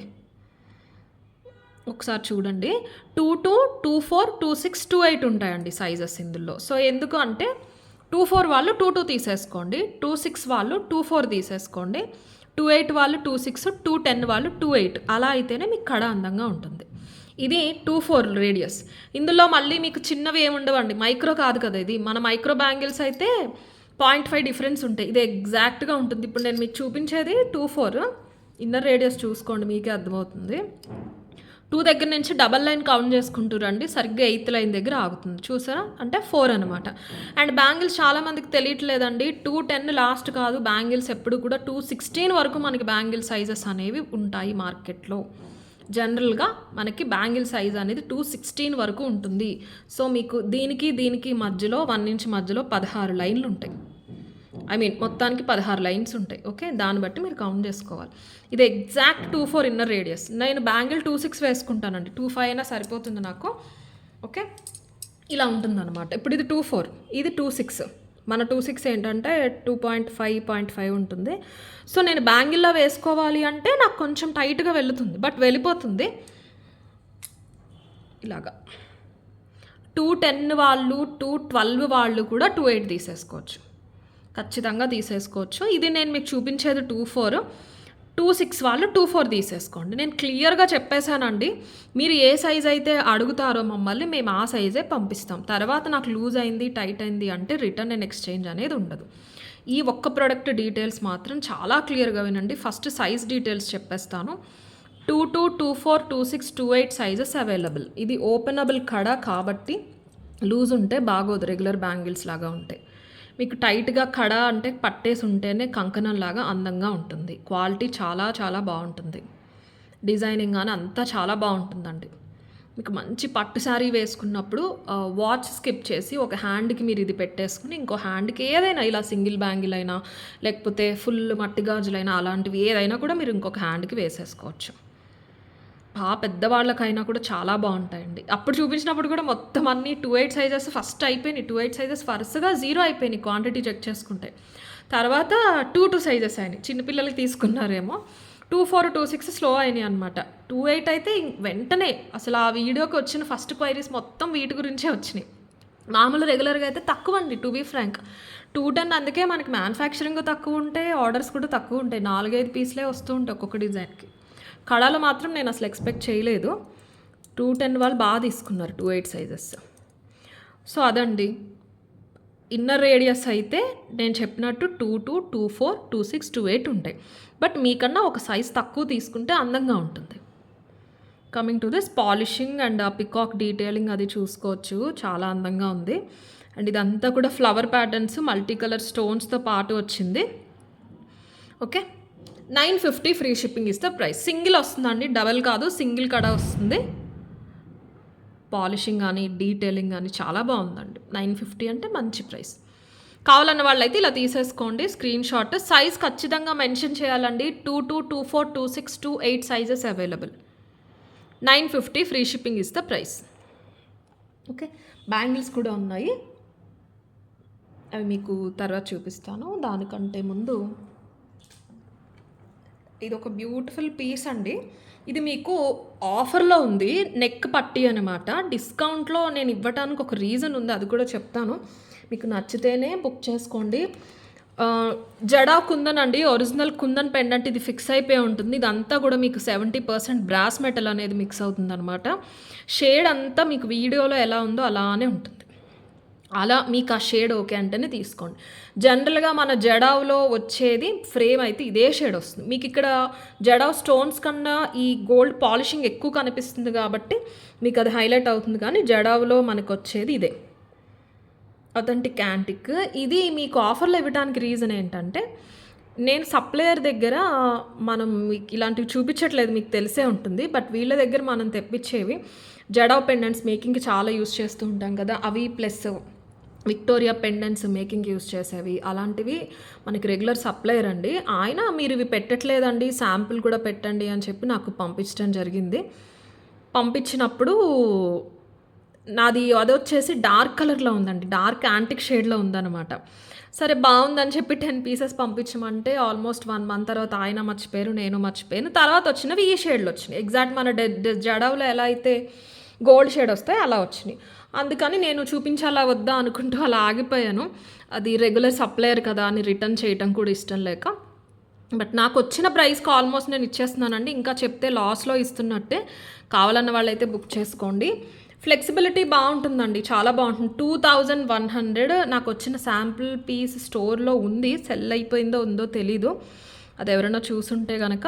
[SPEAKER 1] ఒకసారి చూడండి. 22, 24, 26, 28 ఉంటాయండి సైజెస్ ఇందులో. సో ఎందుకు అంటే 24 వాళ్ళు 22 తీసేసుకోండి, 26 వాళ్ళు 24 తీసేసుకోండి, 28 వాళ్ళు 26, 210 వాళ్ళు 28. అలా అయితేనే మీకు కడ అందంగా ఉంటుంది. ఇది 24 రేడియస్. ఇందులో మళ్ళీ మీకు చిన్నవి ఏముండవండి, మైక్రో కాదు కదా ఇది. మన మైక్రో బ్యాంగిల్స్ అయితే 0.5 డిఫరెన్స్ ఉంటాయి. ఇది ఎగ్జాక్ట్గా ఉంటుంది. ఇప్పుడు నేను మీకు చూపించేది 24. ఇన్నర్ రేడియస్ చూసుకోండి, మీకే అర్థమవుతుంది. 2 దగ్గర నుంచి డబల్ లైన్ కౌంట్ చేసుకుంటూ రండి, సరిగ్గా 8th లైన్ దగ్గర ఆగుతుంది. చూసారా? అంటే 4 అనమాట. అండ్ బ్యాంగిల్స్ చాలామందికి తెలియట్లేదండి, 210 లాస్ట్ కాదు. బ్యాంగిల్స్ ఎప్పుడు కూడా 216 వరకు మనకి బ్యాంగిల్ సైజెస్ అనేవి ఉంటాయి మార్కెట్లో. జనరల్గా మనకి బ్యాంగిల్ సైజ్ అనేది 216 వరకు ఉంటుంది. సో మీకు దీనికి మధ్యలో 1 ఇంచ్ మధ్యలో 16 లైన్లు ఉంటాయి. మొత్తానికి 16 లైన్స్ ఉంటాయి. ఓకే, దాన్ని బట్టి మీరు కౌంట్ చేసుకోవాలి. ఇది ఎగ్జాక్ట్ 24 ఇన్నర్ రేడియస్. నేను బ్యాంగిల్ 26 వేసుకుంటానండి, 25 అయినా సరిపోతుంది నాకు. ఓకే, ఇలా ఉంటుందన్నమాట. ఇప్పుడు ఇది 24, ఇది 26. మన 26 ఏంటంటే 2.5 ఉంటుంది. సో నేను బ్యాంగిల్లో వేసుకోవాలి అంటే నాకు కొంచెం టైట్గా వెళుతుంది, బట్ వెళ్ళిపోతుంది ఇలాగా. 210 వాళ్ళు 212 వాళ్ళు కూడా 28 తీసేసుకోవచ్చు, ఖచ్చితంగా తీసేసుకోవచ్చు. ఇది నేను మీకు చూపించేది 24. 26 వాళ్ళు 24 తీసేసుకోండి. నేను క్లియర్గా చెప్పేశానండి, మీరు ఏ సైజ్ అయితే అడుగుతారో మమ్మల్ని, మేము ఆ సైజే పంపిస్తాం. తర్వాత నాకు లూజ్ అయింది, టైట్ అయింది అంటే రిటర్న్ అండ్ ఎక్స్చేంజ్ అనేది ఉండదు. ఈ ఒక్క ప్రోడక్ట్ డీటెయిల్స్ మాత్రం చాలా క్లియర్గా వినండి. ఫస్ట్ సైజ్ డీటెయిల్స్ చెప్పేస్తాను. 22, 24, 26, 28 సైజెస్ అవైలబుల్. ఇది ఓపెనబుల్ కడ కాబట్టి లూజ్ ఉంటే బాగోదు, రెగ్యులర్ బ్యాంగిల్స్ లాగా ఉంటాయి. మీకు టైట్గా కడ అంటే పట్టేసి ఉంటేనే కంకణంలాగా అందంగా ఉంటుంది. క్వాలిటీ చాలా చాలా బాగుంటుంది. డిజైనింగ్ కానీ అంతా చాలా బాగుంటుందండి. మీకు మంచి పట్టు శారీ వేసుకున్నప్పుడు వాచ్ స్కిప్ చేసి ఒక హ్యాండ్కి మీరు ఇది పెట్టేసుకుని ఇంకో హ్యాండ్కి ఏదైనా ఇలా సింగిల్ బ్యాంగిల్ అయినా లేకపోతే ఫుల్ మట్టి గాజులైనా అలాంటివి ఏదైనా కూడా మీరు ఇంకొక హ్యాండ్కి వేసేసుకోవచ్చు. పెద్దవాళ్ళకైనా కూడా చాలా బాగుంటాయండి. అప్పుడు చూపించినప్పుడు కూడా మొత్తం అన్ని 28 సైజెస్ ఫస్ట్ అయిపోయినాయి. 28 సైజెస్ వరుసగా 0 అయిపోయినాయి క్వాంటిటీ చెక్ చేసుకుంటే. తర్వాత 22 సైజెస్ అయినాయి, చిన్నపిల్లలకి తీసుకున్నారేమో. 24, 26 స్లో అయినాయి అనమాట. 28 అయితే వెంటనే అసలు ఆ వీడియోకి వచ్చిన ఫస్ట్ క్వైరీస్ మొత్తం వీటి గురించే వచ్చినాయి. మామూలు రెగ్యులర్గా అయితే తక్కువ అండి, టు బీ ఫ్రాంక్. 210 అందుకే మనకి మ్యానుఫ్యాక్చరింగ్ తక్కువ ఉంటాయి, ఆర్డర్స్ కూడా తక్కువ ఉంటాయి. 4-5 పీస్లే వస్తూ ఉంటాయి ఒక్కొక్క డిజైన్కి. కళలో మాత్రం నేను అసలు ఎక్స్పెక్ట్ చేయలేదు. 210 వాళ్ళు బాగా తీసుకున్నారు 28 సైజెస్. సో అదండి. ఇన్నర్ రేడియస్ అయితే నేను చెప్పినట్టు 22, 24, 26, 28 ఉంటాయి. బట్ మీకన్నా ఒక సైజ్ తక్కువ తీసుకుంటే అందంగా ఉంటుంది. Coming to this polishing and peacock detailing అది చూసుకోవచ్చు, చాలా అందంగా ఉంది. అండ్ ఇదంతా కూడా ఫ్లవర్ ప్యాటర్న్స్ మల్టీ కలర్ స్టోన్స్తో పాటు వచ్చింది. ఓకే, 950 ఫ్రీ షిప్పింగ్ ఇస్తే ప్రైస్. సింగిల్ వస్తుందండి, డబల్ కాదు, సింగిల్ కడ వస్తుంది. పాలిషింగ్ కానీ డీటెయిలింగ్ కానీ చాలా బాగుందండి. 950 అంటే మంచి ప్రైస్. కావాలన్న వాళ్ళైతే ఇలా తీసేసుకోండి స్క్రీన్ షాట్. సైజ్ ఖచ్చితంగా మెన్షన్ చేయాలండి. 22, 24, 26, 28 సైజెస్ అవైలబుల్. 950 ఫ్రీ షిప్పింగ్ ఇస్తే ప్రైస్. ఓకే, బ్యాంగిల్స్ కూడా ఉన్నాయి, అవి మీకు తర్వాత చూపిస్తాను. దానికంటే ముందు ఇది ఒక బ్యూటిఫుల్ పీస్ అండి. ఇది మీకు ఆఫర్లో ఉంది, నెక్ పట్టీ అనమాట. డిస్కౌంట్లో నేను ఇవ్వడానికి ఒక రీజన్ ఉంది, అది కూడా చెప్తాను. మీకు నచ్చితేనే బుక్ చేసుకోండి. జడా కుందన్ అండి, ఒరిజినల్ కుందన్ పెండెంట్. ఇది ఫిక్స్ అయిపోయి ఉంటుంది. ఇదంతా కూడా మీకు 70% బ్రాస్ మెటల్ అనేది మిక్స్ అవుతుంది అనమాట. షేడ్ అంతా మీకు వీడియోలో ఎలా ఉందో అలానే ఉంటుంది. అలా మీకు ఆ షేడ్ ఓకే అంటేనే తీసుకోండి. జనరల్గా మన జడావ్లో వచ్చేది ఫ్రేమ్ అయితే ఇదే షేడ్ వస్తుంది. మీకు ఇక్కడ జడావ్ స్టోన్స్ కన్నా ఈ గోల్డ్ పాలిషింగ్ ఎక్కువ కనిపిస్తుంది కాబట్టి మీకు అది హైలైట్ అవుతుంది, కానీ జడావ్లో మనకు వచ్చేది ఇదే. Authentic antique. ఇది మీకు ఆఫర్‌లో ఇవ్వడానికి రీజన్ ఏంటంటే, నేను సప్లయర్ దగ్గర మనం మీకు ఇలాంటివి చూపించట్లేదు, మీకు తెలిసే ఉంటుంది. బట్ వీళ్ళ దగ్గర మనం తెప్పించేవి జడావ్ పెండెంట్స్ మేకింగ్‌కి చాలా యూజ్ చేస్తూ ఉంటాం కదా! అవి ప్లస్ విక్టోరియా పెండెంట్స్ మేకింగ్‌కి యూజ్ చేసేవి. అలాంటివి మనకి రెగ్యులర్ సప్లయర్ అండి. ఆయన మీరు ఇవి పెట్టట్లేదండి, శాంపుల్ కూడా పెట్టండి అని చెప్పి నాకు పంపించడం జరిగింది. పంపించినప్పుడు నాది అదొచ్చేసి డార్క్ కలర్‌లో ఉందండి. డార్క్ యాంటిక్ షేడ్‌లో ఉందనమాట. సరే బావుందని చెప్పి 10 పీసెస్ పంపించమంటే ఆల్మోస్ట్ 1 మంత్ తర్వాత ఆయన మర్చిపోయారు, నేను మర్చిపోయాను. తర్వాత వచ్చినవి ఈ షేడ్‌లో వచ్చినాయి. ఎగ్జాక్ట్ మన జడవలో ఎలా అయితే గోల్డ్ షేడ్ వస్తాయో అలా వచ్చినాయి. అందుకని నేను చూపించాలా వద్దా అనుకుంటూ అలా ఆగిపోయాను. అది రెగ్యులర్ సప్లయర్ కదా అని రిటర్న్ చేయటం కూడా ఇష్టం లేక. బట్ నాకొచ్చిన ప్రైస్‌కి ఆల్మోస్ట్ నేను ఇచ్చేస్తున్నానండి. ఇంకా చెప్తే లాస్‌లో ఇస్తున్నట్టే. కావాలన్న వాళ్ళైతే బుక్ చేసుకోండి. ఫ్లెక్సిబిలిటీ బావుంటుందండి. చాలా బావుంటుంది. 2100 నాకొచ్చిన శాంపుల్ పీస్ స్టోర్‌లో ఉంది. సెల్ అయిపోయిందో ఉందో తెలీదు. అదెవరైనా చూసుంటే గనక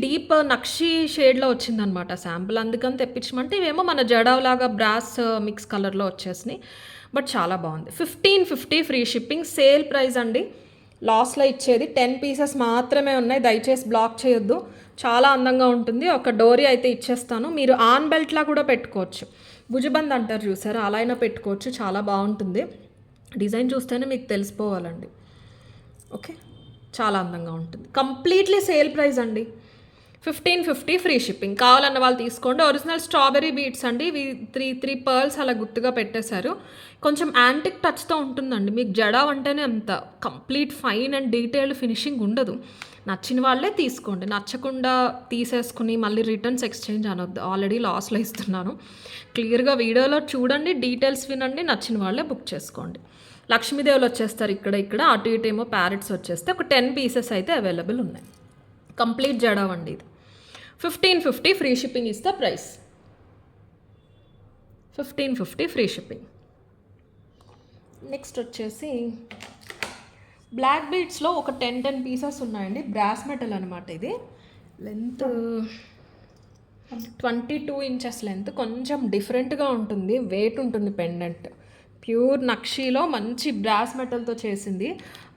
[SPEAKER 1] డీప్ నక్షి షేడ్‌లో వచ్చిందనమాట శాంపుల్. అందుకని తెప్పించమంటే ఇవేమో మన జడావ్‌లాగా బ్రాస్ మిక్స్ కలర్‌లో వచ్చేసినాయి. బట్ చాలా బావుంది. 1550 ఫ్రీ షిప్పింగ్. సేల్ ప్రైస్ అండి. లాస్‌లో ఇచ్చేది 10 పీసెస్ మాత్రమే ఉన్నాయి. దయచేసి బ్లాక్ చేయొద్దు. చాలా అందంగా ఉంటుంది. ఒక డోరీ అయితే ఇచ్చేస్తాను. మీరు ఆన్ బెల్ట్‌లా కూడా పెట్టుకోవచ్చు. భుజబంద్ అంటారు చూసారా? అలా అయినా పెట్టుకోవచ్చు. చాలా బావుంటుంది. డిజైన్ చూస్తేనే మీకు తెలిసిపోవాలండి. ఓకే. చాలా అందంగా ఉంటుంది. కంప్లీట్లీ సేల్ ప్రైస్ అండి. 1550 ఫ్రీ షిప్పింగ్. కావాలన్న వాళ్ళు తీసుకోండి. ఒరిజినల్ స్ట్రాబెర్రీ బీడ్స్ అండి. ఇవి 3 పర్ల్స్ అలా గుర్తుగా పెట్టేశారు. కొంచెం యాంటిక్ టచ్‌తో ఉంటుందండి. మీకు జడావ్ అంటేనే అంత complete fine and detailed finishing ఉండదు. నచ్చిన వాళ్ళే తీసుకోండి. నచ్చకుండా తీసేసుకుని మళ్ళీ రిటర్న్స్ ఎక్స్చేంజ్ అనొద్దు. ఆల్రెడీ లాస్‌లో ఇస్తున్నాను. క్లియర్‌గా వీడియోలో చూడండి, డీటెయిల్స్ వినండి, నచ్చిన వాళ్ళే బుక్ చేసుకోండి. లక్ష్మీదేవులు వచ్చేస్తారు ఇక్కడ అటు ఇటు ఏమో ప్యారెట్స్ వచ్చేస్తే ఒక 10 పీసెస్ అయితే అవైలబుల్ ఉన్నాయి. కంప్లీట్ జడావ్ అండి ఇది. 1550 free shipping is the price. 1550 free shipping. Next వచ్చేసి బ్లాక్ బీడ్స్లో ఒక 10 పీసెస్ ఉన్నాయండి. బ్రాస్ మెటల్ అనమాట ఇది. Length 22 inches length. కొంచెం డిఫరెంట్గా ఉంటుంది. వెయిట్ ఉంటుంది పెండెంట్. ప్యూర్ నక్షీలో మంచి బ్రాస్ మెటల్తో చేసింది.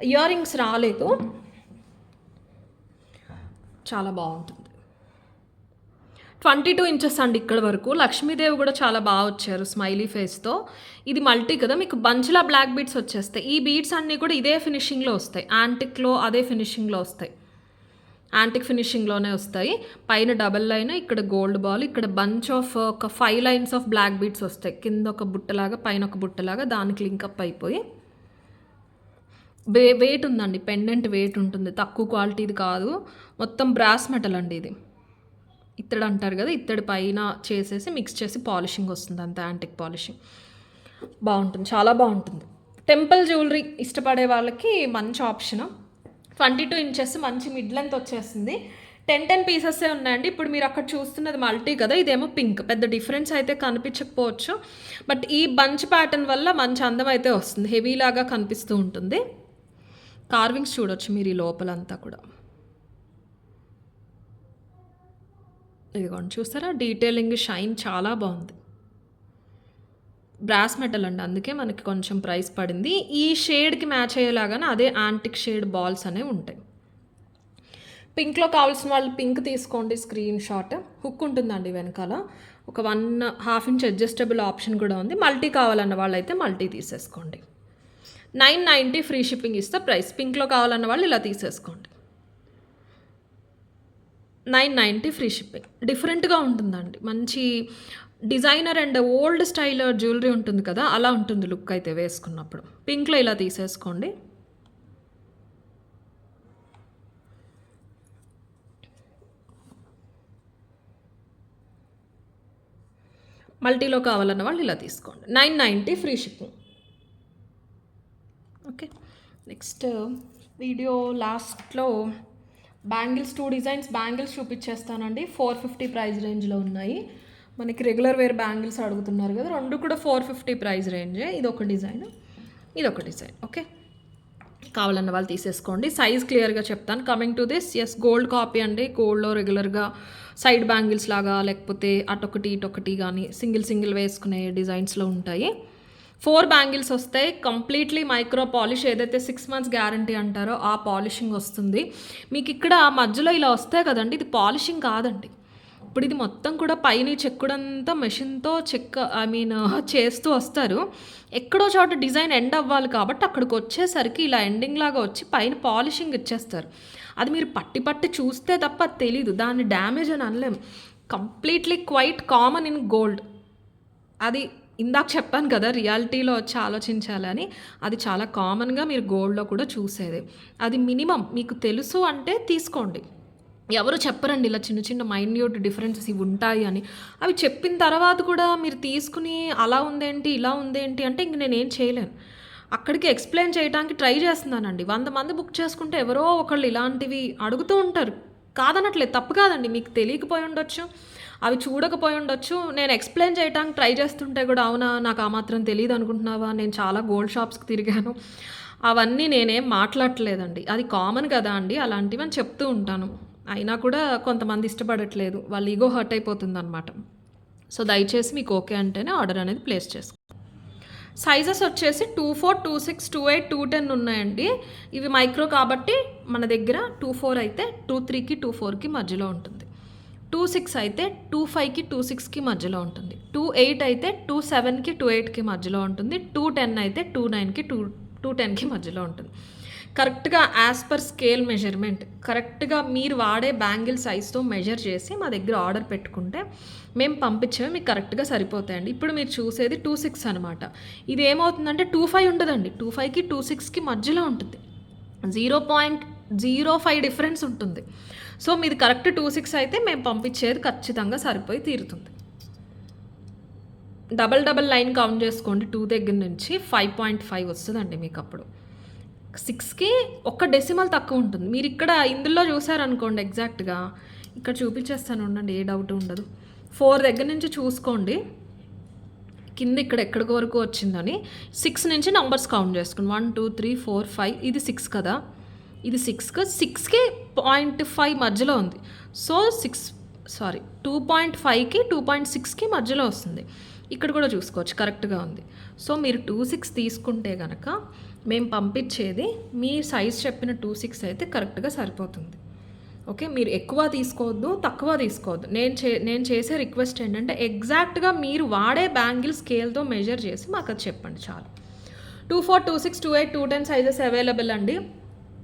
[SPEAKER 1] ఇయర్ రింగ్స్ రాలేదు. చాలా బాగుంటుంది. 22 ఇంచెస్ అండి ఇక్కడ వరకు. లక్ష్మీదేవి కూడా చాలా బాగా వచ్చారు స్మైలీ ఫేస్తో. ఇది మల్టీ కదా, మీకు బంచ్లా బ్లాక్ బీడ్స్ వచ్చేస్తాయి. ఈ బీడ్స్ అన్నీ కూడా ఇదే ఫినిషింగ్లో వస్తాయి. యాంటిక్లో అదే ఫినిషింగ్లో వస్తాయి. యాంటిక్ ఫినిషింగ్లోనే వస్తాయి. పైన డబల్ లైన్, ఇక్కడ గోల్డ్ బాల్, ఇక్కడ బంచ్ ఆఫ్ ఒక 5 లైన్స్ ఆఫ్ బ్లాక్ బీడ్స్ వస్తాయి. కింద ఒక బుట్టలాగా, పైన ఒక బుట్టలాగా, దానికి లింకప్ అయిపోయి వెయిట్ ఉందండి. పెండెంట్ వెయిట్ ఉంటుంది. తక్కువ క్వాలిటీది కాదు. మొత్తం బ్రాస్ మెటల్ అండి ఇది. ఇత్తడి అంటారు కదా, ఇత్తడి పైన చేసేసి మిక్స్ చేసి పాలిషింగ్ వస్తుంది. అంత యాంటిక్ పాలిషింగ్ బాగుంటుంది. చాలా బాగుంటుంది. టెంపుల్ జ్యువెలరీ ఇష్టపడే వాళ్ళకి మంచి ఆప్షన్. 22 ఇంచెస్ మంచి మిడ్ లెంత్ వచ్చేస్తుంది. 10 పీసెస్సే ఉన్నాయండి. ఇప్పుడు మీరు అక్కడ చూస్తున్నది మల్టీ కదా, ఇదేమో పింక్. పెద్ద డిఫరెన్స్ అయితే కనిపించకపోవచ్చు. బట్ ఈ బంచ్ ప్యాటర్న్ వల్ల మంచి అందం అయితే వస్తుంది. హెవీ లాగా కనిపిస్తూ ఉంటుంది. కార్వింగ్స్ చూడొచ్చు మీరు ఈ లోపలంతా కూడా. ఇదిగోండి చూస్తారా, డీటెయిలింగ్ షైన్ చాలా బాగుంది. బ్రాస్ మెటల్ అండి, అందుకే మనకి కొంచెం ప్రైస్ పడింది. ఈ షేడ్కి మ్యాచ్ అయ్యేలాగానే అదే యాంటిక్ షేడ్ బాల్స్ అనేవి ఉంటాయి. పింక్లో కావాల్సిన వాళ్ళు పింక్ తీసుకోండి. Screen shot. హుక్ ఉంటుందండి వెనకాల. ఒక 1.5 ఇంచ్ అడ్జస్టబుల్ ఆప్షన్ కూడా ఉంది. మల్టీ కావాలన్న వాళ్ళైతే మల్టీ తీసేసుకోండి. 990 ఫ్రీ షిప్పింగ్ ఇస్తే ప్రైస్. పింక్లో కావాలన్న వాళ్ళు ఇలా తీసేసుకోండి. 990 ఫ్రీ షిప్పింగ్. డిఫరెంట్గా ఉంటుందండి. మంచి designer and old style jewellery ఉంటుంది కదా, అలా ఉంటుంది లుక్ అయితే వేసుకున్నప్పుడు. పింక్లో ఇలా తీసేసుకోండి. మల్టీలో కావాలన్న వాళ్ళు ఇలా తీసుకోండి. 990 free shipping. Okay. Next video లాస్ట్లో బ్యాంగిల్స్ 2 డిజైన్స్ బ్యాంగిల్స్ చూపించేస్తానండి. 450 ప్రైస్ రేంజ్లో ఉన్నాయి. మనకి రెగ్యులర్ వేర్ బ్యాంగిల్స్ అడుగుతున్నారు కదా, 2 కూడా 450 ప్రైస్ రేంజే. ఇదొక డిజైన్, ఇదొక డిజైన్. ఓకే, కావాలన్న వాళ్ళు తీసేసుకోండి. సైజ్ క్లియర్గా చెప్తాను. Coming to this, yes gold copy అండి. గోల్డ్లో రెగ్యులర్గా సైడ్ బ్యాంగిల్స్ లాగా, లేకపోతే అటొకటి ఇటొకటి కానీ సింగిల్ వేసుకునే డిజైన్స్లో ఉంటాయి. 4 బ్యాంగిల్స్ వస్తాయి. కంప్లీట్లీ మైక్రో పాలిష్, ఏదైతే 6 మంత్స్ గ్యారంటీ అంటారో ఆ పాలిషింగ్ వస్తుంది. మీకు ఇక్కడ మధ్యలో ఇలా వస్తాయి కదండి, ఇది పాలిషింగ్ కాదండి. ఇప్పుడు ఇది మొత్తం కూడా పైన చెక్కుడంతా మెషిన్తో చేస్తూ వస్తారు. ఎక్కడో చోట డిజైన్ ఎండ్ అవ్వాలి కాబట్టి అక్కడికి వచ్చేసరికి ఇలా ఎండింగ్ లాగా వచ్చి పైన పాలిషింగ్ ఇచ్చేస్తారు. అది మీరు పట్టి చూస్తే తప్ప అది తెలీదు, దాన్ని డ్యామేజ్ అని అనలేం. Completely quite common in gold. అది ఇందాక చెప్పాను కదా రియాలిటీలో వచ్చి ఆలోచించాలని, అది చాలా కామన్గా మీరు గోల్డ్లో కూడా చూసేది. అది మినిమం మీకు తెలుసు అంటే తీసుకోండి. ఎవరు చెప్పరండి ఇలా చిన్న చిన్న మైన్యూట్ డిఫరెన్సెస్ ఇవి ఉంటాయి అని. అవి చెప్పిన తర్వాత కూడా మీరు తీసుకుని అలా ఉందేంటి ఇలా ఉందేంటి అంటే ఇంక నేనేం చేయలేను. అక్కడికి ఎక్స్ప్లెయిన్ చేయడానికి ట్రై చేస్తున్నానండి. 100 మంది బుక్ చేసుకుంటే ఎవరో ఒకళ్ళు ఇలాంటివి అడుగుతూ ఉంటారు. కాదనట్లేదు, తప్పు కాదండి, మీకు తెలియకపోయి ఉండొచ్చు, అవి చూడకపోయి ఉండొచ్చు. నేను ఎక్స్ప్లెయిన్ చేయడానికి ట్రై చేస్తుంటే కూడా అవునా నాకు ఆ మాత్రం తెలియదు అనుకుంటున్నావా, నేను చాలా గోల్డ్ షాప్స్కి తిరిగాను, అవన్నీ నేనేం మాట్లాడట్లేదండి. అది కామన్ కదా అండి అలాంటివి అని చెప్తూ ఉంటాను. అయినా కూడా కొంతమంది ఇష్టపడట్లేదు, వాళ్ళ ఈగో హర్ట్ అయిపోతుంది అనమాట. సో దయచేసి మీకు ఓకే అంటేనే ఆర్డర్ అనేది ప్లేస్ చేసుకోండి. సైజెస్ వచ్చేసి 24, 26, 28, 210 ఉన్నాయండి. ఇవి మైక్రో కాబట్టి మన దగ్గర 24 అయితే 23కి 24కి మధ్యలో ఉంటుంది, 26 అయితే 25కి 26కి మధ్యలో ఉంటుంది, 28 అయితే 27కి 28కి మధ్యలో ఉంటుంది, 210 అయితే 29కి 210కి మధ్యలో ఉంటుంది. కరెక్ట్గా యాజ్ పర్ స్కేల్ మెజర్మెంట్ కరెక్ట్గా మీరు వాడే బ్యాంగిల్ సైజ్తో మెజర్ చేసి మా దగ్గర ఆర్డర్ పెట్టుకుంటే మేము పంపించేవి మీకు కరెక్ట్గా సరిపోతాయండి. ఇప్పుడు మీరు చూసేది 26 అనమాట. ఇది ఏమవుతుందంటే 25 ఉండదండి, 25కి 26కి మధ్యలో ఉంటుంది, 0.05 డిఫరెన్స్ ఉంటుంది. సో మీది కరెక్ట్ 26 అయితే మేము పంపించేది ఖచ్చితంగా సరిపోయి తీరుతుంది. డబల్ లైన్ కౌంట్ చేసుకోండి, 2 దగ్గర నుంచి 5.5 వస్తుందండి మీకు. అప్పుడు 6కి 1 డెసిమల్ తక్కువ ఉంటుంది. మీరు ఇక్కడ ఇందులో చూసారనుకోండి ఎగ్జాక్ట్గా, ఇక్కడ చూపించేస్తాను ఉండండి, ఏ డౌట్ ఉండదు. 4 దగ్గర నుంచి చూసుకోండి కింద ఇక్కడ ఎక్కడి వరకు వచ్చిందని. 6 నుంచి నంబర్స్ కౌంట్ చేసుకోండి, 1 2 3 4 5. ఇది 6 కదా, ఇది 6కి 0.5 మధ్యలో ఉంది. సో 2.5కి 2.6కి మధ్యలో వస్తుంది. ఇక్కడ కూడా చూసుకోవచ్చు కరెక్ట్గా ఉంది. సో మీరు 26 తీసుకుంటే కనుక మేము పంపించేది మీ సైజ్ చెప్పిన 26 అయితే కరెక్ట్గా సరిపోతుంది. ఓకే, మీరు ఎక్కువ తీసుకోవద్దు, తక్కువ తీసుకోవద్దు. నేను చేసే రిక్వెస్ట్ ఏంటంటే ఎగ్జాక్ట్గా మీరు వాడే బ్యాంగిల్ స్కేల్తో మెజర్ చేసి మాకు అది చెప్పండి చాలు. 24, 26, 28, 210 సైజెస్ అవైలబుల్ అండి.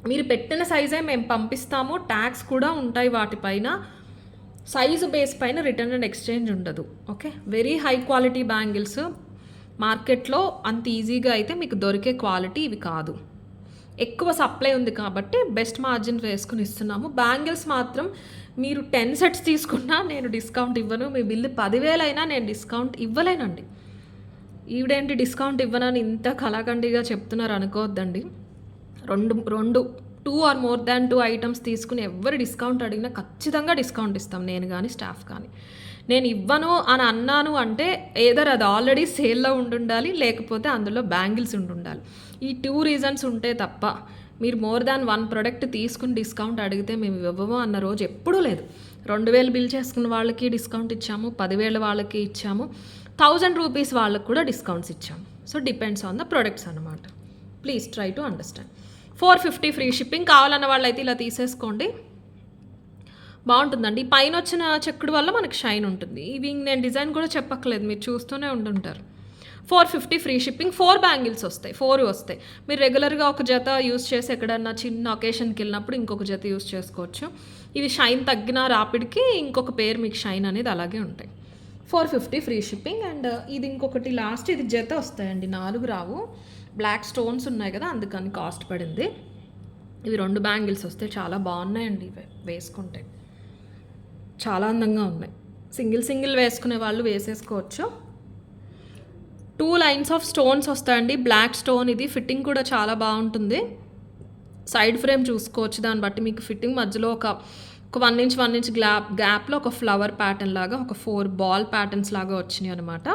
[SPEAKER 1] మీరు పెట్టిన సైజే మేము పంపిస్తాము, ట్యాగ్స్ కూడా ఉంటాయి వాటిపైన. సైజు బేస్ పైన రిటర్న్ అండ్ ఎక్స్చేంజ్ ఉండదు. Okay, very high quality bangles, మార్కెట్లో అంత ఈజీగా అయితే మీకు దొరికే క్వాలిటీ ఇవి కాదు. ఎక్కువ సప్లై ఉంది కాబట్టి బెస్ట్ మార్జిన్ వేసుకుని ఇస్తున్నాము. బ్యాంగిల్స్ మాత్రం మీరు 10 సెట్స్ తీసుకున్నా నేను డిస్కౌంట్ ఇవ్వను. మీ బిల్లు 10,000 అయినా నేను డిస్కౌంట్ ఇవ్వలేనండి. ఈవిడేంటి డిస్కౌంట్ ఇవ్వనని ఇంత కళాఖండిగా చెప్తున్నారు అనుకోవద్దండి. 2 ఆర్ మోర్ దాన్ 2 ఐటమ్స్ తీసుకుని ఎవరు డిస్కౌంట్ అడిగినా ఖచ్చితంగా డిస్కౌంట్ ఇస్తాం, నేను కానీ స్టాఫ్ కానీ. నేను ఇవ్వను అని అన్నాను అంటే ఏదర్ అది ఆల్రెడీ సేల్లో ఉండాలి, లేకపోతే అందులో బ్యాంగిల్స్ ఉండాలి. ఈ 2 రీజన్స్ ఉంటే తప్ప మీరు మోర్ దాన్ 1 ప్రోడక్ట్ తీసుకుని డిస్కౌంట్ అడిగితే మేము ఇవ్వము అన్న రోజు ఎప్పుడూ లేదు. 2,000 బిల్ చేసుకున్న వాళ్ళకి డిస్కౌంట్ ఇచ్చాము, 10,000 వాళ్ళకి ఇచ్చాము, 1,000 రూపీస్ వాళ్ళకి కూడా డిస్కౌంట్స్ ఇచ్చాము. So depends on the products అనమాట. Please try to understand. 450 free shipping. కావాలన్న వాళ్ళైతే ఇలా తీసేసుకోండి, బాగుంటుందండి. పైన వచ్చిన చెక్కుడు వల్ల మనకి షైన్ ఉంటుంది. ఇవి నేను డిజైన్ కూడా చెప్పక్కలేదు, మీరు చూస్తూనే ఉంటుంటారు. 450 ఫ్రీ షిప్పింగ్. 4 బ్యాంగిల్స్ వస్తాయి, 4 వస్తాయి. మీరు రెగ్యులర్గా ఒక జత యూస్ చేసి ఎక్కడన్నా చిన్న ఒకేషన్కి వెళ్ళినప్పుడు ఇంకొక జత యూస్ చేసుకోవచ్చు. ఇవి షైన్ తగ్గిన రాపిడ్కి ఇంకొక పేరు మీకు షైన్ అనేది అలాగే ఉంటాయి. 450 ఫ్రీ షిప్పింగ్. అండ్ ఇది ఇంకొకటి లాస్ట్, ఇది జత వస్తాయండి, 4 రావు. బ్లాక్ స్టోన్స్ ఉన్నాయి కదా అందుకని కాస్ట్ పడింది. ఇవి 2 బ్యాంగిల్స్ వస్తాయి, చాలా బాగున్నాయండి. ఇవి వేసుకుంటే చాలా అందంగా ఉన్నాయి. సింగిల్ వేసుకునే వాళ్ళు వేసేసుకోవచ్చు. 2 లైన్స్ ఆఫ్ స్టోన్స్ వస్తాయండి. బ్లాక్ స్టోన్, ఇది ఫిట్టింగ్ కూడా చాలా బాగుంటుంది. సైడ్ ఫ్రేమ్ చూసుకోవచ్చు, దాన్ని బట్టి మీకు ఫిట్టింగ్ మధ్యలో ఒక 1 ఇంచ్ గ్యాప్లో ఒక ఫ్లవర్ ప్యాటర్న్ లాగా ఒక 4 బాల్ ప్యాటర్న్స్ లాగా వచ్చినాయి అనమాట.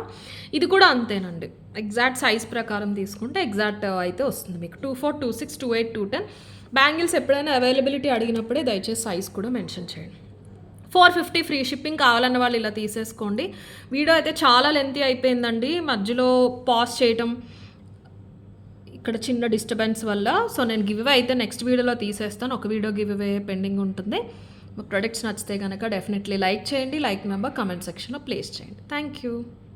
[SPEAKER 1] ఇది కూడా అంతేనండి, ఎగ్జాక్ట్ సైజ్ ప్రకారం తీసుకుంటే ఎగ్జాక్ట్ అయితే వస్తుంది మీకు. 24, 26, 28, 210. బ్యాంగిల్స్ ఎప్పుడైనా అవైలబిలిటీ అడిగినప్పుడే దయచేసి సైజ్ కూడా మెన్షన్ చేయండి. 450 ఫ్రీ షిప్పింగ్. కావాలన్న వాళ్ళు ఇలా తీసేసుకోండి. వీడియో అయితే చాలా లెంతీ అయిపోయిందండి, మధ్యలో పాజ్ చేయటం ఇక్కడ చిన్న డిస్టర్బెన్స్ వల్ల. సో నేను గివ్ అవే అయితే నెక్స్ట్ వీడియోలో తీసేస్తాను. ఒక వీడియో గివ్ అవే పెండింగ్ ఉంటుంది. ప్రొడక్ట్స్ నచ్చితే కనుక డెఫినెట్లీ లైక్ చేయండి. లైక్ నెంబర్ కమెంట్ సెక్షన్లో ప్లేస్ చేయండి. Thank you.